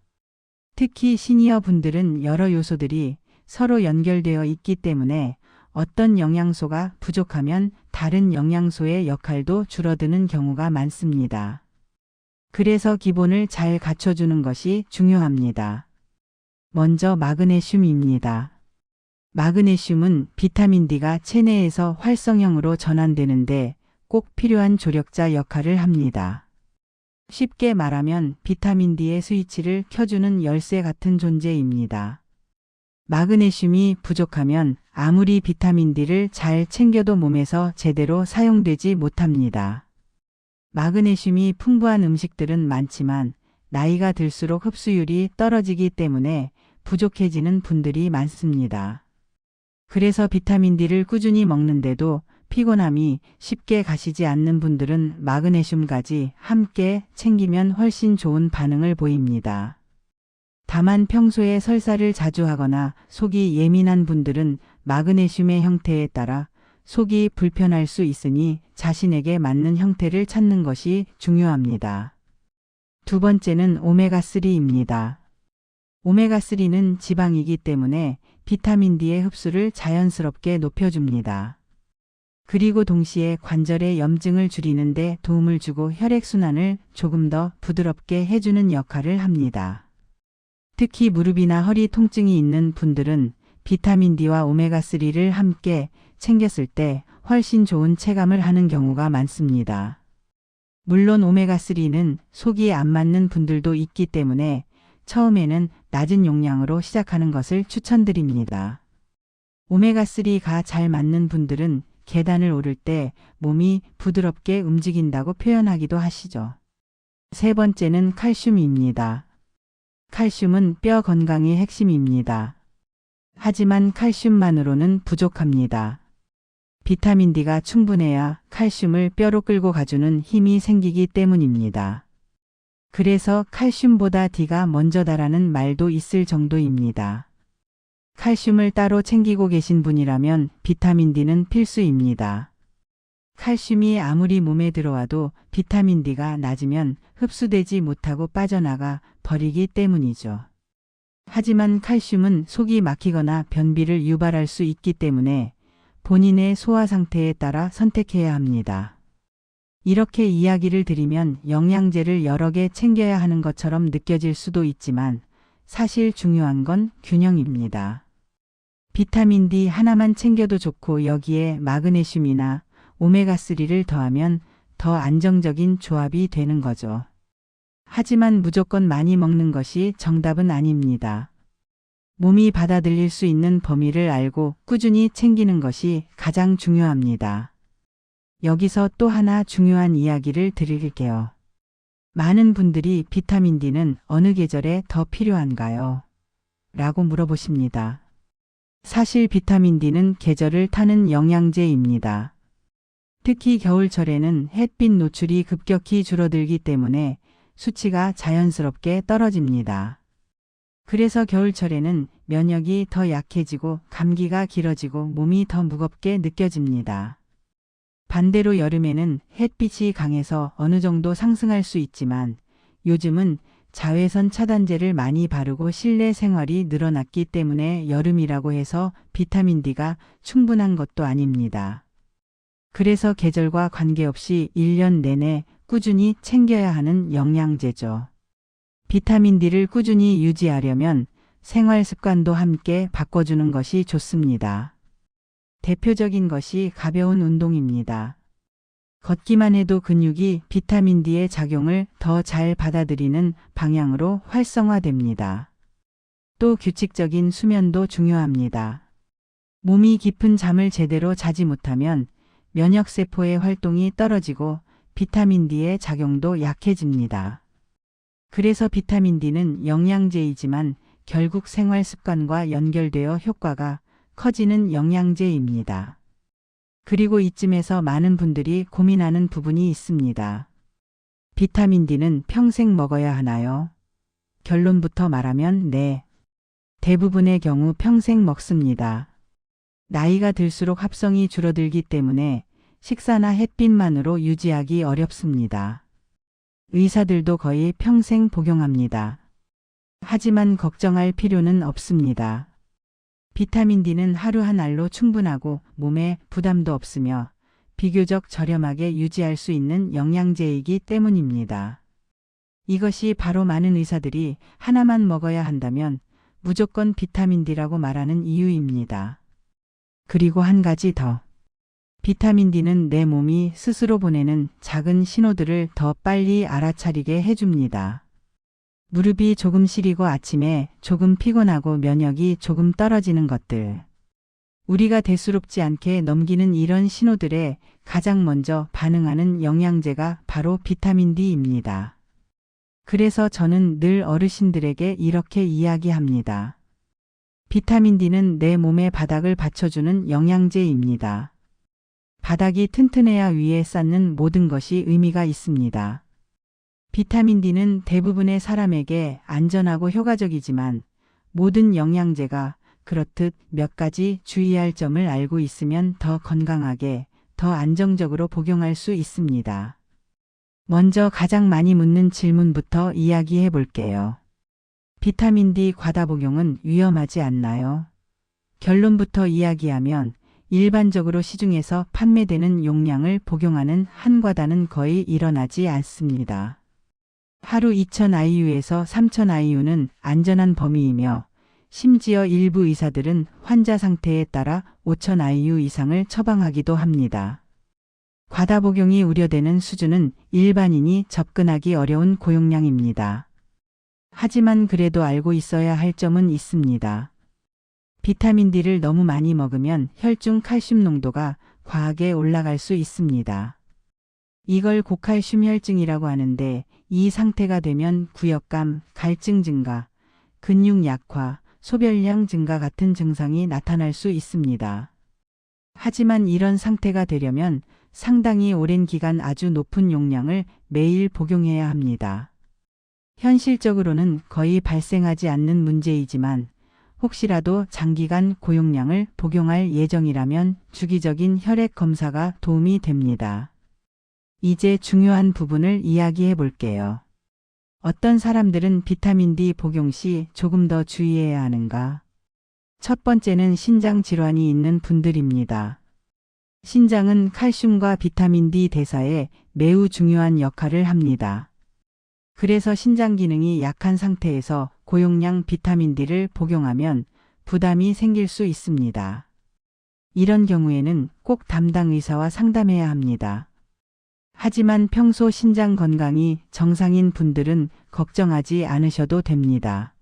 특히 시니어 분들은 여러 요소들이 서로 연결되어 있기 때문에 어떤 영양소가 부족하면 다른 영양소의 역할도 줄어드는 경우가 많습니다. 그래서 기본을 잘 갖춰주는 것이 중요합니다. 먼저 마그네슘입니다. 마그네슘은 비타민 D가 체내에서 활성형으로 전환되는데 꼭 필요한 조력자 역할을 합니다. 쉽게 말하면 비타민 D의 스위치를 켜주는 열쇠 같은 존재입니다. 마그네슘이 부족하면 아무리 비타민 D를 잘 챙겨도 몸에서 제대로 사용되지 못합니다. 마그네슘이 풍부한 음식들은 많지만 나이가 들수록 흡수율이 떨어지기 때문에 부족해지는 분들이 많습니다. 그래서 비타민 D를 꾸준히 먹는데도 피곤함이 쉽게 가시지 않는 분들은 마그네슘까지 함께 챙기면 훨씬 좋은 반응을 보입니다. 다만 평소에 설사를 자주 하거나 속이 예민한 분들은 마그네슘의 형태에 따라 속이 불편할 수 있으니 자신에게 맞는 형태를 찾는 것이 중요합니다. 두 번째는 오메가3입니다. 오메가3는 지방이기 때문에 비타민 D의 흡수를 자연스럽게 높여줍니다. 그리고 동시에 관절의 염증을 줄이는 데 도움을 주고 혈액순환을 조금 더 부드럽게 해주는 역할을 합니다. 특히 무릎이나 허리 통증이 있는 분들은 비타민 D와 오메가3를 함께 챙겼을 때 훨씬 좋은 체감을 하는 경우가 많습니다. 물론 오메가3는 속이 안 맞는 분들도 있기 때문에 처음에는 낮은 용량으로 시작하는 것을 추천드립니다. 오메가3가 잘 맞는 분들은 계단을 오를 때 몸이 부드럽게 움직인다고 표현하기도 하시죠. 세 번째는 칼슘입니다. 칼슘은 뼈 건강의 핵심입니다. 하지만 칼슘만으로는 부족합니다. 비타민 D가 충분해야 칼슘을 뼈로 끌고 가주는 힘이 생기기 때문입니다. 그래서 칼슘보다 D가 먼저다라는 말도 있을 정도입니다. 칼슘을 따로 챙기고 계신 분이라면 비타민 D는 필수입니다. 칼슘이 아무리 몸에 들어와도 비타민 D가 낮으면 흡수되지 못하고 빠져나가 버리기 때문이죠. 하지만 칼슘은 속이 막히거나 변비를 유발할 수 있기 때문에 본인의 소화 상태에 따라 선택해야 합니다. 이렇게 이야기를 드리면 영양제를 여러 개 챙겨야 하는 것처럼 느껴질 수도 있지만 사실 중요한 건 균형입니다. 비타민 D 하나만 챙겨도 좋고 여기에 마그네슘이나 오메가3를 더하면 더 안정적인 조합이 되는 거죠. 하지만 무조건 많이 먹는 것이 정답은 아닙니다. 몸이 받아들일 수 있는 범위를 알고 꾸준히 챙기는 것이 가장 중요합니다. 여기서 또 하나 중요한 이야기를 드릴게요. 많은 분들이 비타민 D는 어느 계절에 더 필요한가요? 라고 물어보십니다. 사실 비타민 D는 계절을 타는 영양제입니다. 특히 겨울철에는 햇빛 노출이 급격히 줄어들기 때문에 수치가 자연스럽게 떨어집니다. 그래서 겨울철에는 면역이 더 약해지고 감기가 길어지고 몸이 더 무겁게 느껴집니다. 반대로 여름에는 햇빛이 강해서 어느 정도 상승할 수 있지만 요즘은 자외선 차단제를 많이 바르고 실내 생활이 늘어났기 때문에 여름이라고 해서 비타민 D가 충분한 것도 아닙니다. 그래서 계절과 관계없이 1년 내내 꾸준히 챙겨야 하는 영양제죠. 비타민 D를 꾸준히 유지하려면 생활 습관도 함께 바꿔주는 것이 좋습니다. 대표적인 것이 가벼운 운동입니다. 걷기만 해도 근육이 비타민 D의 작용을 더 잘 받아들이는 방향으로 활성화됩니다. 또 규칙적인 수면도 중요합니다. 몸이 깊은 잠을 제대로 자지 못하면 면역세포의 활동이 떨어지고 비타민 D의 작용도 약해집니다. 그래서 비타민 D는 영양제이지만 결국 생활 습관과 연결되어 효과가 커지는 영양제입니다. 그리고 이쯤에서 많은 분들이 고민하는 부분이 있습니다. 비타민 D는 평생 먹어야 하나요? 결론부터 말하면 네. 대부분의 경우 평생 먹습니다. 나이가 들수록 합성이 줄어들기 때문에 식사나 햇빛만으로 유지하기 어렵습니다. 의사들도 거의 평생 복용합니다. 하지만 걱정할 필요는 없습니다. 비타민 D는 하루 한 알로 충분하고 몸에 부담도 없으며 비교적 저렴하게 유지할 수 있는 영양제이기 때문입니다. 이것이 바로 많은 의사들이 하나만 먹어야 한다면 무조건 비타민 D라고 말하는 이유입니다. 그리고 한 가지 더. 비타민 D는 내 몸이 스스로 보내는 작은 신호들을 더 빨리 알아차리게 해줍니다. 무릎이 조금 시리고 아침에 조금 피곤하고 면역이 조금 떨어지는 것들. 우리가 대수롭지 않게 넘기는 이런 신호들에 가장 먼저 반응하는 영양제가 바로 비타민 D입니다. 그래서 저는 늘 어르신들에게 이렇게 이야기합니다. 비타민 D는 내 몸의 바닥을 받쳐주는 영양제입니다. 바닥이 튼튼해야 위에 쌓는 모든 것이 의미가 있습니다. 비타민 D는 대부분의 사람에게 안전하고 효과적이지만 모든 영양제가 그렇듯 몇 가지 주의할 점을 알고 있으면 더 건강하게, 더 안정적으로 복용할 수 있습니다. 먼저 가장 많이 묻는 질문부터 이야기해 볼게요. 비타민 D 과다 복용은 위험하지 않나요? 결론부터 이야기하면 일반적으로 시중에서 판매되는 용량을 복용하는 한과다는 거의 일어나지 않습니다. 하루 2000IU에서 3000IU는 안전한 범위이며 심지어 일부 의사들은 환자 상태에 따라 5000IU 이상을 처방하기도 합니다. 과다 복용이 우려되는 수준은 일반인이 접근하기 어려운 고용량입니다. 하지만 그래도 알고 있어야 할 점은 있습니다. 비타민 D를 너무 많이 먹으면 혈중 칼슘 농도가 과하게 올라갈 수 있습니다. 이걸 고칼슘 혈증이라고 하는데 이 상태가 되면 구역감, 갈증 증가, 근육 약화, 소변량 증가 같은 증상이 나타날 수 있습니다. 하지만 이런 상태가 되려면 상당히 오랜 기간 아주 높은 용량을 매일 복용해야 합니다. 현실적으로는 거의 발생하지 않는 문제이지만 혹시라도 장기간 고용량을 복용할 예정이라면 주기적인 혈액 검사가 도움이 됩니다. 이제 중요한 부분을 이야기해 볼게요. 어떤 사람들은 비타민 D 복용 시 조금 더 주의해야 하는가? 첫 번째는 신장 질환이 있는 분들입니다. 신장은 칼슘과 비타민 D 대사에 매우 중요한 역할을 합니다. 그래서 신장 기능이 약한 상태에서 고용량 비타민 D를 복용하면 부담이 생길 수 있습니다. 이런 경우에는 꼭 담당 의사와 상담해야 합니다. 하지만 평소 신장 건강이 정상인 분들은 걱정하지 않으셔도 됩니다.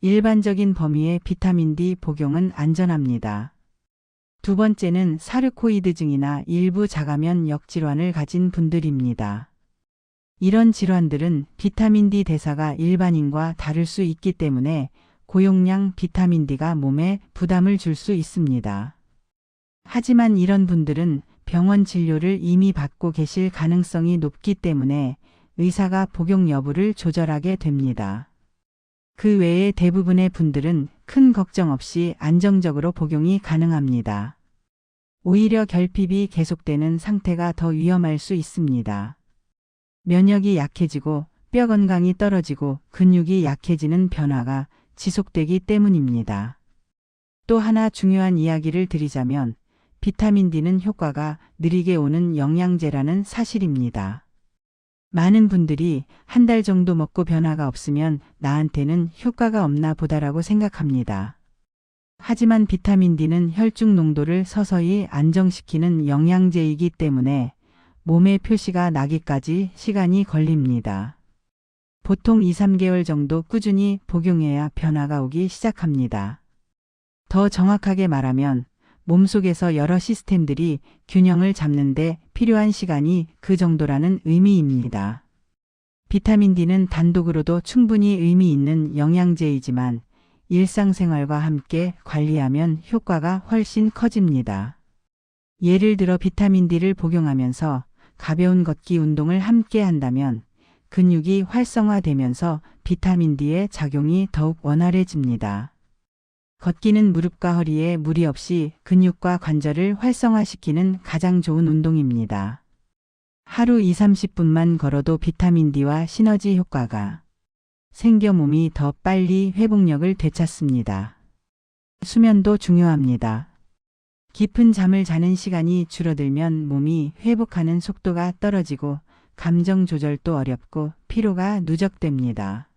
일반적인 범위의 비타민 D 복용은 안전합니다. 두 번째는 사르코이드증이나 일부 자가면 역질환을 가진 분들입니다. 이런 질환들은 비타민 D 대사가 일반인과 다를 수 있기 때문에 고용량 비타민 D가 몸에 부담을 줄 수 있습니다. 하지만 이런 분들은 병원 진료를 이미 받고 계실 가능성이 높기 때문에 의사가 복용 여부를 조절하게 됩니다. 그 외에 대부분의 분들은 큰 걱정 없이 안정적으로 복용이 가능합니다. 오히려 결핍이 계속되는 상태가 더 위험할 수 있습니다. 면역이 약해지고 뼈 건강이 떨어지고 근육이 약해지는 변화가 지속되기 때문입니다. 또 하나 중요한 이야기를 드리자면 비타민 D는 효과가 느리게 오는 영양제라는 사실입니다. 많은 분들이 한 달 정도 먹고 변화가 없으면 나한테는 효과가 없나 보다라고 생각합니다. 하지만 비타민 D는 혈중 농도를 서서히 안정시키는 영양제이기 때문에 몸의 표시가 나기까지 시간이 걸립니다. 보통 2-3개월 정도 꾸준히 복용해야 변화가 오기 시작합니다. 더 정확하게 말하면 몸속에서 여러 시스템들이 균형을 잡는데 필요한 시간이 그 정도라는 의미입니다. 비타민 D는 단독으로도 충분히 의미 있는 영양제이지만 일상생활과 함께 관리하면 효과가 훨씬 커집니다. 예를 들어 비타민 D를 복용하면서 가벼운 걷기 운동을 함께 한다면 근육이 활성화되면서 비타민 D의 작용이 더욱 원활해집니다. 걷기는 무릎과 허리에 무리 없이 근육과 관절을 활성화시키는 가장 좋은 운동입니다. 하루 20-30분만 걸어도 비타민 D와 시너지 효과가 생겨 몸이 더 빨리 회복력을 되찾습니다. 수면도 중요합니다. 깊은 잠을 자는 시간이 줄어들면 몸이 회복하는 속도가 떨어지고 감정 조절도 어렵고 피로가 누적됩니다.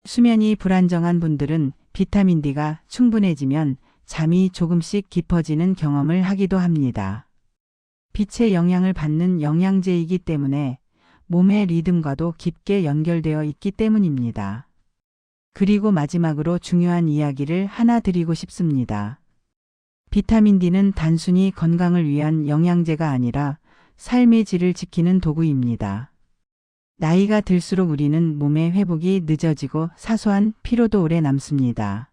수면이 불안정한 분들은 비타민 D가 충분해지면 잠이 조금씩 깊어지는 경험을 하기도 합니다. 빛의 영향을 받는 영양제이기 때문에 몸의 리듬과도 깊게 연결되어 있기 때문입니다. 그리고 마지막으로 중요한 이야기를 하나 드리고 싶습니다. 비타민 D는 단순히 건강을 위한 영양제가 아니라 삶의 질을 지키는 도구입니다. 나이가 들수록 우리는 몸의 회복이 늦어지고 사소한 피로도 오래 남습니다.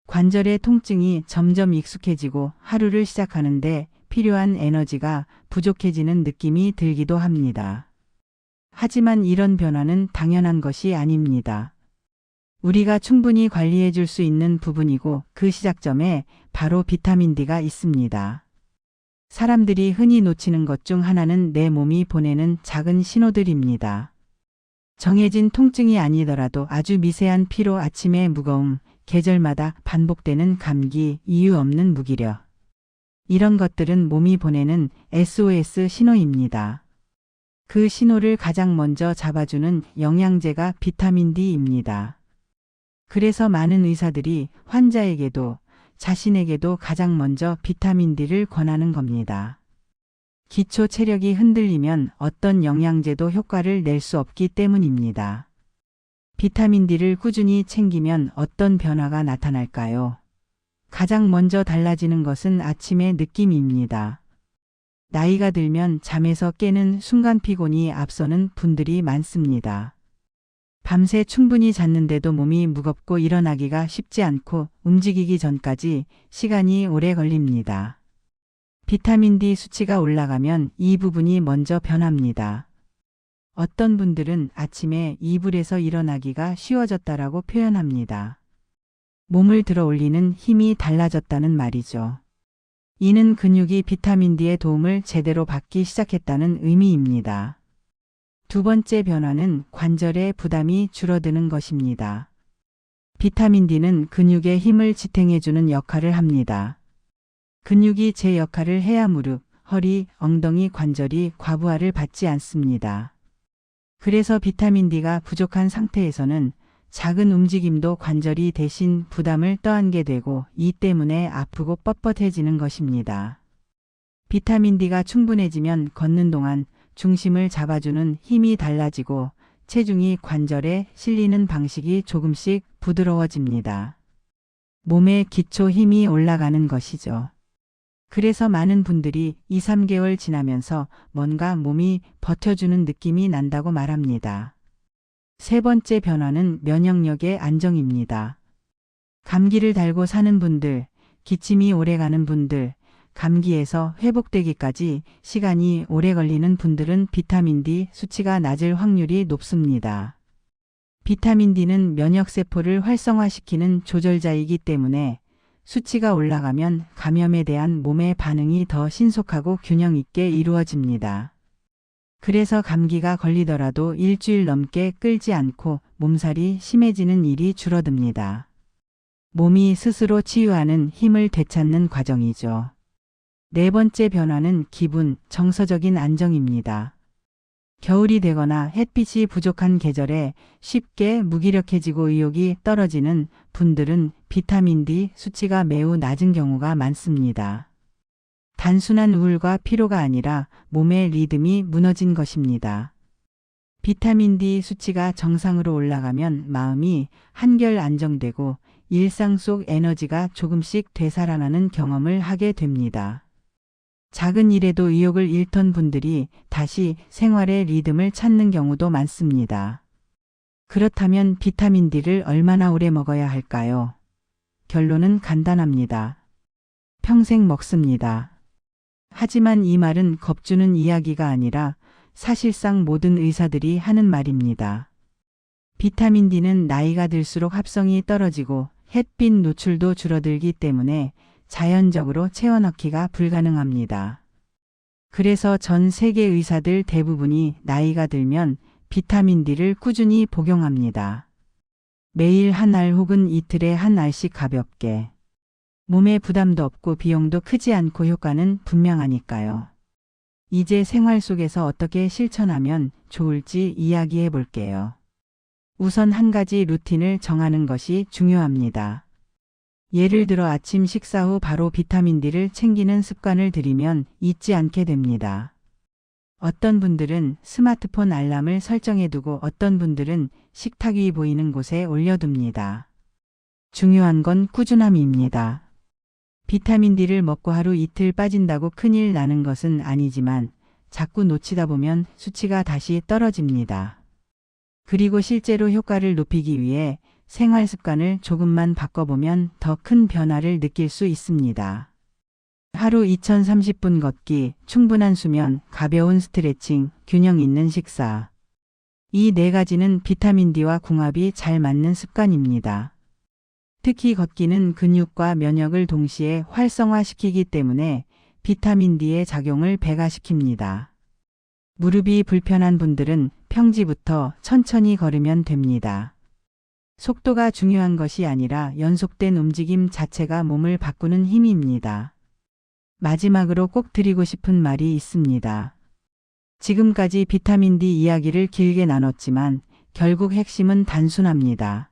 관절의 통증이 점점 익숙해지고 하루를 시작하는데 필요한 에너지가 부족해지는 느낌이 들기도 합니다. 하지만 이런 변화는 당연한 것이 아닙니다. 우리가 충분히 관리해 줄 수 있는 부분이고 그 시작점에 바로 비타민 D가 있습니다. 사람들이 흔히 놓치는 것 중 하나는 내 몸이 보내는 작은 신호들입니다. 정해진 통증이 아니더라도 아주 미세한 피로, 아침의 무거움, 계절마다 반복되는 감기, 이유 없는 무기력. 이런 것들은 몸이 보내는 SOS 신호입니다. 그 신호를 가장 먼저 잡아주는 영양제가 비타민 D입니다. 그래서 많은 의사들이 환자에게도 자신에게도 가장 먼저 비타민 D를 권하는 겁니다. 기초 체력이 흔들리면 어떤 영양제도 효과를 낼 수 없기 때문입니다. 비타민 D를 꾸준히 챙기면 어떤 변화가 나타날까요? 가장 먼저 달라지는 것은 아침의 느낌입니다. 나이가 들면 잠에서 깨는 순간 피곤이 앞서는 분들이 많습니다. 밤새 충분히 잤는데도 몸이 무겁고 일어나기가 쉽지 않고 움직이기 전까지 시간이 오래 걸립니다. 비타민 D 수치가 올라가면 이 부분이 먼저 변합니다. 어떤 분들은 아침에 이불에서 일어나기가 쉬워졌다라고 표현합니다. 몸을 들어 올리는 힘이 달라졌다는 말이죠. 이는 근육이 비타민 D의 도움을 제대로 받기 시작했다는 의미입니다. 두 번째 변화는 관절의 부담이 줄어드는 것입니다. 비타민 D는 근육의 힘을 지탱해주는 역할을 합니다. 근육이 제 역할을 해야 무릎, 허리, 엉덩이 관절이 과부하를 받지 않습니다. 그래서 비타민 D가 부족한 상태에서는 작은 움직임도 관절이 대신 부담을 떠안게 되고 이 때문에 아프고 뻣뻣해지는 것입니다. 비타민 D가 충분해지면 걷는 동안 중심을 잡아주는 힘이 달라지고 체중이 관절에 실리는 방식이 조금씩 부드러워집니다. 몸의 기초 힘이 올라가는 것이죠. 그래서 많은 분들이 2, 3개월 지나면서 뭔가 몸이 버텨주는 느낌이 난다고 말합니다. 세 번째 변화는 면역력의 안정입니다. 감기를 달고 사는 분들, 기침이 오래가는 분들, 감기에서 회복되기까지 시간이 오래 걸리는 분들은 비타민 D 수치가 낮을 확률이 높습니다. 비타민 D는 면역세포를 활성화시키는 조절자이기 때문에 수치가 올라가면 감염에 대한 몸의 반응이 더 신속하고 균형 있게 이루어집니다. 그래서 감기가 걸리더라도 일주일 넘게 끌지 않고 몸살이 심해지는 일이 줄어듭니다. 몸이 스스로 치유하는 힘을 되찾는 과정이죠. 네 번째 변화는 기분, 정서적인 안정입니다. 겨울이 되거나 햇빛이 부족한 계절에 쉽게 무기력해지고 의욕이 떨어지는 분들은 비타민 D 수치가 매우 낮은 경우가 많습니다. 단순한 우울과 피로가 아니라 몸의 리듬이 무너진 것입니다. 비타민 D 수치가 정상으로 올라가면 마음이 한결 안정되고 일상 속 에너지가 조금씩 되살아나는 경험을 하게 됩니다. 작은 일에도 의욕을 잃던 분들이 다시 생활의 리듬을 찾는 경우도 많습니다. 그렇다면 비타민 D를 얼마나 오래 먹어야 할까요? 결론은 간단합니다. 평생 먹습니다. 하지만 이 말은 겁주는 이야기가 아니라 사실상 모든 의사들이 하는 말입니다. 비타민 D는 나이가 들수록 합성이 떨어지고 햇빛 노출도 줄어들기 때문에 자연적으로 채워넣기가 불가능합니다. 그래서 전 세계 의사들 대부분이 나이가 들면 비타민 D를 꾸준히 복용합니다. 매일 한 알 혹은 이틀에 한 알씩 가볍게. 몸에 부담도 없고 비용도 크지 않고 효과는 분명하니까요. 이제 생활 속에서 어떻게 실천하면 좋을지 이야기해 볼게요. 우선 한 가지 루틴을 정하는 것이 중요합니다. 예를 들어 아침 식사 후 바로 비타민 D를 챙기는 습관을 들이면 잊지 않게 됩니다. 어떤 분들은 스마트폰 알람을 설정해두고 어떤 분들은 식탁 위 보이는 곳에 올려둡니다. 중요한 건 꾸준함입니다. 비타민 D를 먹고 하루 이틀 빠진다고 큰일 나는 것은 아니지만 자꾸 놓치다 보면 수치가 다시 떨어집니다. 그리고 실제로 효과를 높이기 위해 생활 습관을 조금만 바꿔보면 더 큰 변화를 느낄 수 있습니다. 하루 2030분 걷기, 충분한 수면, 가벼운 스트레칭, 균형 있는 식사. 이 네 가지는 비타민 D와 궁합이 잘 맞는 습관입니다. 특히 걷기는 근육과 면역을 동시에 활성화시키기 때문에 비타민 D의 작용을 배가시킵니다. 무릎이 불편한 분들은 평지부터 천천히 걸으면 됩니다. 속도가 중요한 것이 아니라 연속된 움직임 자체가 몸을 바꾸는 힘입니다. 마지막으로 꼭 드리고 싶은 말이 있습니다. 지금까지 비타민 D 이야기를 길게 나눴지만 결국 핵심은 단순합니다.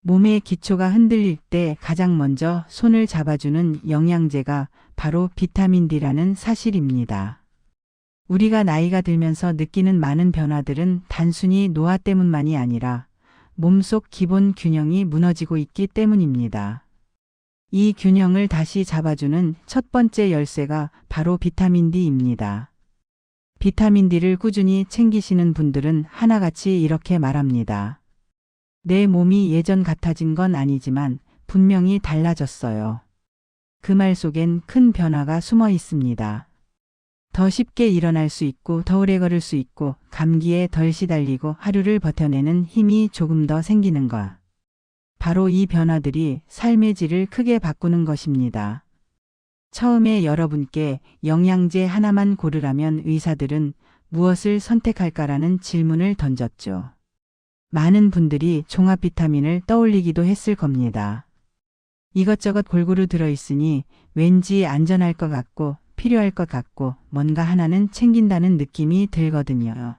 몸의 기초가 흔들릴 때 가장 먼저 손을 잡아주는 영양제가 바로 비타민 D라는 사실입니다. 우리가 나이가 들면서 느끼는 많은 변화들은 단순히 노화 때문만이 아니라 몸속 기본 균형이 무너지고 있기 때문입니다. 이 균형을 다시 잡아주는 첫 번째 열쇠가 바로 비타민 D입니다. 비타민 D를 꾸준히 챙기시는 분들은 하나같이 이렇게 말합니다. 내 몸이 예전 같아진 건 아니지만 분명히 달라졌어요. 그 말 속엔 큰 변화가 숨어 있습니다. 더 쉽게 일어날 수 있고 더 오래 걸을 수 있고 감기에 덜 시달리고 하루를 버텨내는 힘이 조금 더 생기는 것. 바로 이 변화들이 삶의 질을 크게 바꾸는 것입니다. 처음에 여러분께 영양제 하나만 고르라면 의사들은 무엇을 선택할까라는 질문을 던졌죠. 많은 분들이 종합 비타민을 떠올리기도 했을 겁니다. 이것저것 골고루 들어있으니 왠지 안전할 것 같고 필요할 것 같고 뭔가 하나는 챙긴다는 느낌이 들거든요.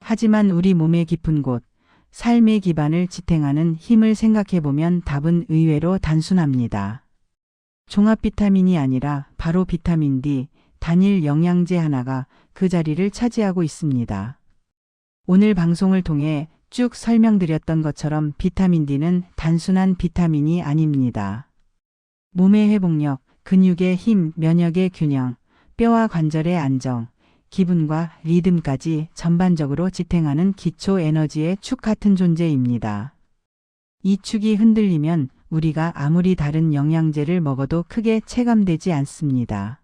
하지만 우리 몸의 깊은 곳, 삶의 기반을 지탱하는 힘을 생각해보면 답은 의외로 단순합니다. 종합 비타민이 아니라 바로 비타민 D, 단일 영양제 하나가 그 자리를 차지하고 있습니다. 오늘 방송을 통해 쭉 설명드렸던 것처럼 비타민 D는 단순한 비타민이 아닙니다. 몸의 회복력, 근육의 힘, 면역의 균형, 뼈와 관절의 안정, 기분과 리듬까지 전반적으로 지탱하는 기초 에너지의 축 같은 존재입니다. 이 축이 흔들리면 우리가 아무리 다른 영양제를 먹어도 크게 체감되지 않습니다.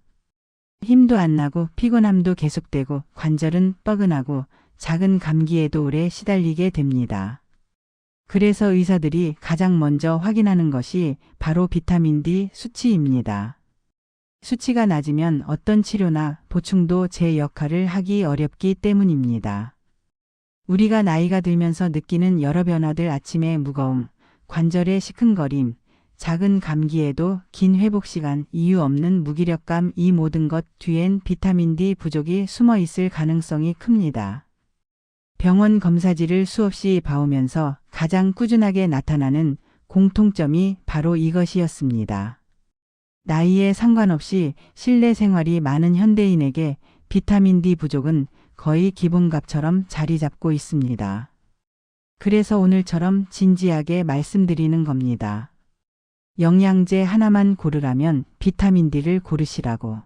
힘도 안 나고 피곤함도 계속되고 관절은 뻐근하고 작은 감기에도 오래 시달리게 됩니다. 그래서 의사들이 가장 먼저 확인하는 것이 바로 비타민 D 수치입니다. 수치가 낮으면 어떤 치료나 보충도 제 역할을 하기 어렵기 때문입니다. 우리가 나이가 들면서 느끼는 여러 변화들, 아침의 무거움, 관절의 시큰거림, 작은 감기에도 긴 회복 시간, 이유 없는 무기력감, 이 모든 것 뒤엔 비타민 D 부족이 숨어 있을 가능성이 큽니다. 병원 검사지를 수없이 봐오면서 가장 꾸준하게 나타나는 공통점이 바로 이것이었습니다. 나이에 상관없이 실내 생활이 많은 현대인에게 비타민 D 부족은 거의 기본값처럼 자리 잡고 있습니다. 그래서 오늘처럼 진지하게 말씀드리는 겁니다. 영양제 하나만 고르라면 비타민 D를 고르시라고.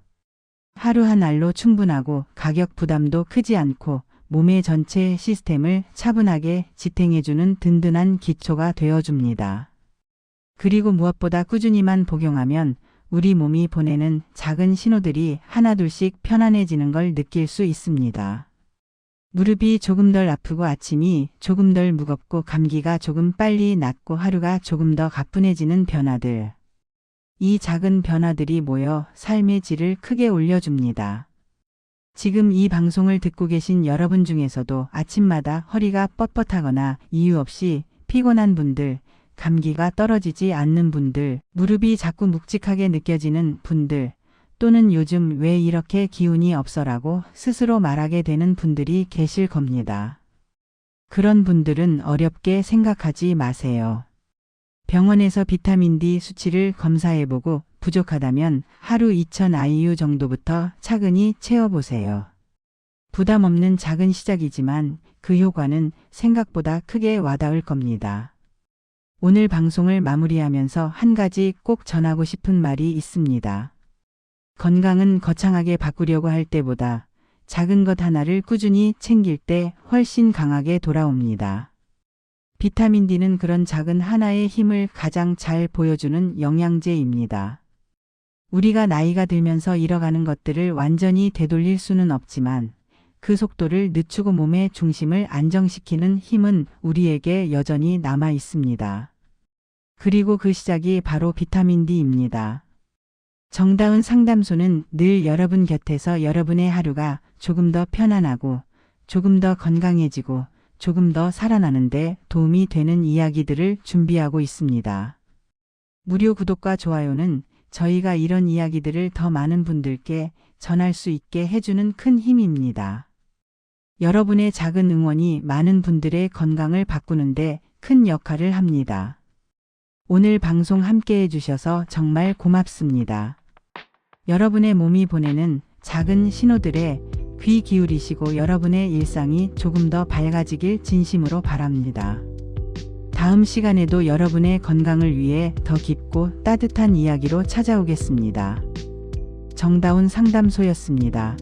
하루 한 알로 충분하고 가격 부담도 크지 않고 몸의 전체 시스템을 차분하게 지탱해주는 든든한 기초가 되어줍니다. 그리고 무엇보다 꾸준히만 복용하면 우리 몸이 보내는 작은 신호들이 하나둘씩 편안해지는 걸 느낄 수 있습니다. 무릎이 조금 덜 아프고 아침이 조금 덜 무겁고 감기가 조금 빨리 낫고 하루가 조금 더 가뿐해지는 변화들. 이 작은 변화들이 모여 삶의 질을 크게 올려줍니다. 지금 이 방송을 듣고 계신 여러분 중에서도 아침마다 허리가 뻣뻣하거나 이유 없이 피곤한 분들, 감기가 떨어지지 않는 분들, 무릎이 자꾸 묵직하게 느껴지는 분들, 또는 요즘 왜 이렇게 기운이 없어라고 스스로 말하게 되는 분들이 계실 겁니다. 그런 분들은 어렵게 생각하지 마세요. 병원에서 비타민 D 수치를 검사해보고 부족하다면 하루 2000 IU 정도부터 차근히 채워보세요. 부담 없는 작은 시작이지만 그 효과는 생각보다 크게 와닿을 겁니다. 오늘 방송을 마무리하면서 한 가지 꼭 전하고 싶은 말이 있습니다. 건강은 거창하게 바꾸려고 할 때보다 작은 것 하나를 꾸준히 챙길 때 훨씬 강하게 돌아옵니다. 비타민 D는 그런 작은 하나의 힘을 가장 잘 보여주는 영양제입니다. 우리가 나이가 들면서 잃어가는 것들을 완전히 되돌릴 수는 없지만 그 속도를 늦추고 몸의 중심을 안정시키는 힘은 우리에게 여전히 남아 있습니다. 그리고 그 시작이 바로 비타민 D입니다. 정다운 상담소는 늘 여러분 곁에서 여러분의 하루가 조금 더 편안하고 조금 더 건강해지고 조금 더 살아나는데 도움이 되는 이야기들을 준비하고 있습니다. 무료 구독과 좋아요는 저희가 이런 이야기들을 더 많은 분들께 전할 수 있게 해주는 큰 힘입니다. 여러분의 작은 응원이 많은 분들의 건강을 바꾸는데 큰 역할을 합니다. 오늘 방송 함께 해주셔서 정말 고맙습니다. 여러분의 몸이 보내는 작은 신호들에 귀 기울이시고 여러분의 일상이 조금 더 밝아지길 진심으로 바랍니다. 다음 시간에도 여러분의 건강을 위해 더 깊고 따뜻한 이야기로 찾아오겠습니다. 정다운 상담소였습니다.